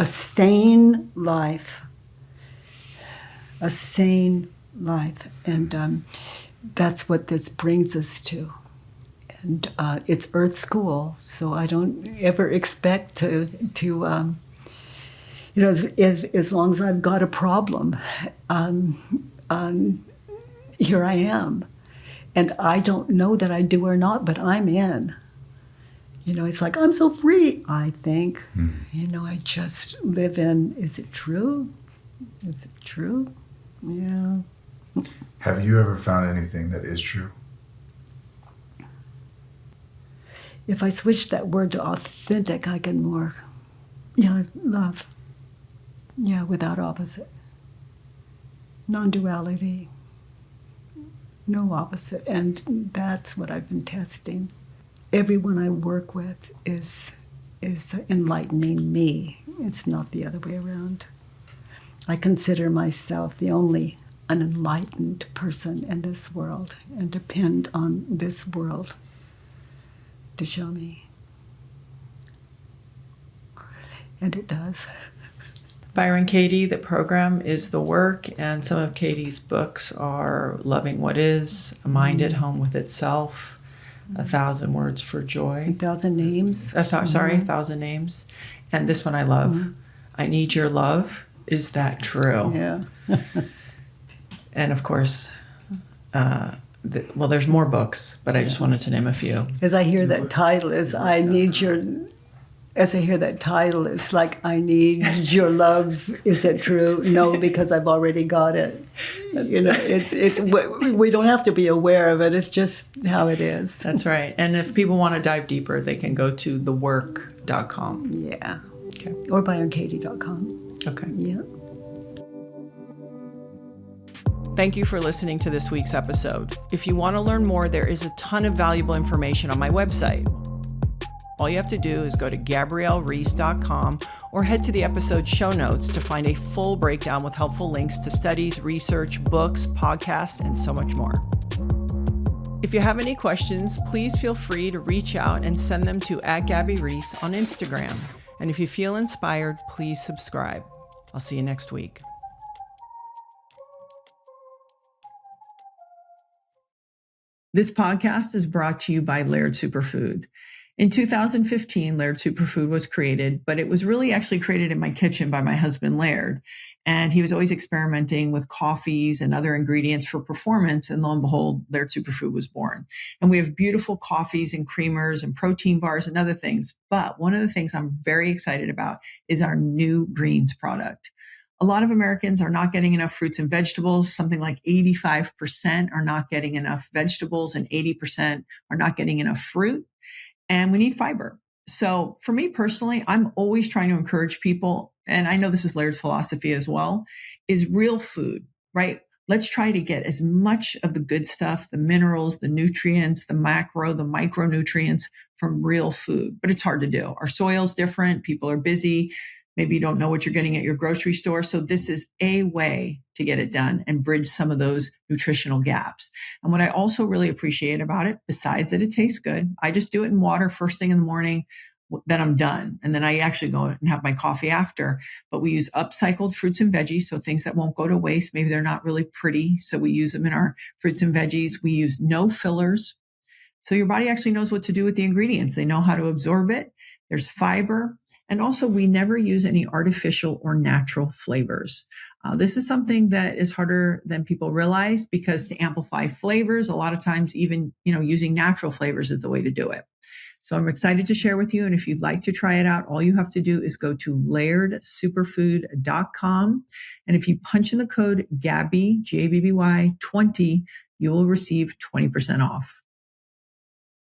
sane life. A sane life. And that's what this brings us to. And it's Earth School, so I don't ever expect to as long as I've got a problem, here I am. And I don't know that I do or not, but I'm in. It's like, I'm so free, I think. I just live in, is it true? Is it true? Yeah. Have you ever found anything that is true? If I switch that word to authentic, I can more, love. Yeah, without opposite. Non-duality. No opposite. And that's what I've been testing. Everyone I work with is enlightening me. It's not the other way around. I consider myself the only unenlightened person in this world, and depend on this world to show me. And it does. Byron Katie, the program is the work, and some of Katie's books are Loving What Is, A Mind at Home with Itself, 1,000 Words for Joy. 1,000 Names. 1,000 Names. And this one I love. I Need Your Love. Is That True? Yeah. And of course, there's more books, but I just wanted to name a few. As I hear that title, it's like, I need your love. Is it true? No, because I've already got it. We don't have to be aware of it. It's just how it is. That's right. And if people want to dive deeper, they can go to thework.com. Yeah. Okay. Or byronkatie.com. Okay. Yeah. Thank you for listening to this week's episode. If you want to learn more, there is a ton of valuable information on my website. All you have to do is go to GabrielleReece.com or head to the episode show notes to find a full breakdown with helpful links to studies, research, books, podcasts, and so much more. If you have any questions, please feel free to reach out and send them to @GabbyReece on Instagram. And if you feel inspired, please subscribe. I'll see you next week. This podcast is brought to you by Laird Superfood. In 2015, Laird Superfood was created, but it was really actually created in my kitchen by my husband, Laird. And he was always experimenting with coffees and other ingredients for performance. And lo and behold, Laird Superfood was born. And we have beautiful coffees and creamers and protein bars and other things. But one of the things I'm very excited about is our new greens product. A lot of Americans are not getting enough fruits and vegetables. Something like 85% are not getting enough vegetables and 80% are not getting enough fruit. And we need fiber. So for me personally, I'm always trying to encourage people, and I know this is Laird's philosophy as well, is real food, right? Let's try to get as much of the good stuff, the minerals, the nutrients, the macro, the micronutrients from real food. But it's hard to do. Our soil's different. People are busy. Maybe you don't know what you're getting at your grocery store. So this is a way to get it done and bridge some of those nutritional gaps. And what I also really appreciate about it, besides that it tastes good, I just do it in water first thing in the morning, then I'm done. And then I actually go and have my coffee after. But we use upcycled fruits and veggies, so things that won't go to waste. Maybe they're not really pretty, so we use them in our fruits and veggies. We use no fillers. So your body actually knows what to do with the ingredients. They know how to absorb it. There's fiber. And also, we never use any artificial or natural flavors. This is something that is harder than people realize, because to amplify flavors, a lot of times even, using natural flavors is the way to do it. So I'm excited to share with you. And if you'd like to try it out, all you have to do is go to lairdsuperfood.com. And if you punch in the code Gabby, Gabby 20, you will receive 20% off.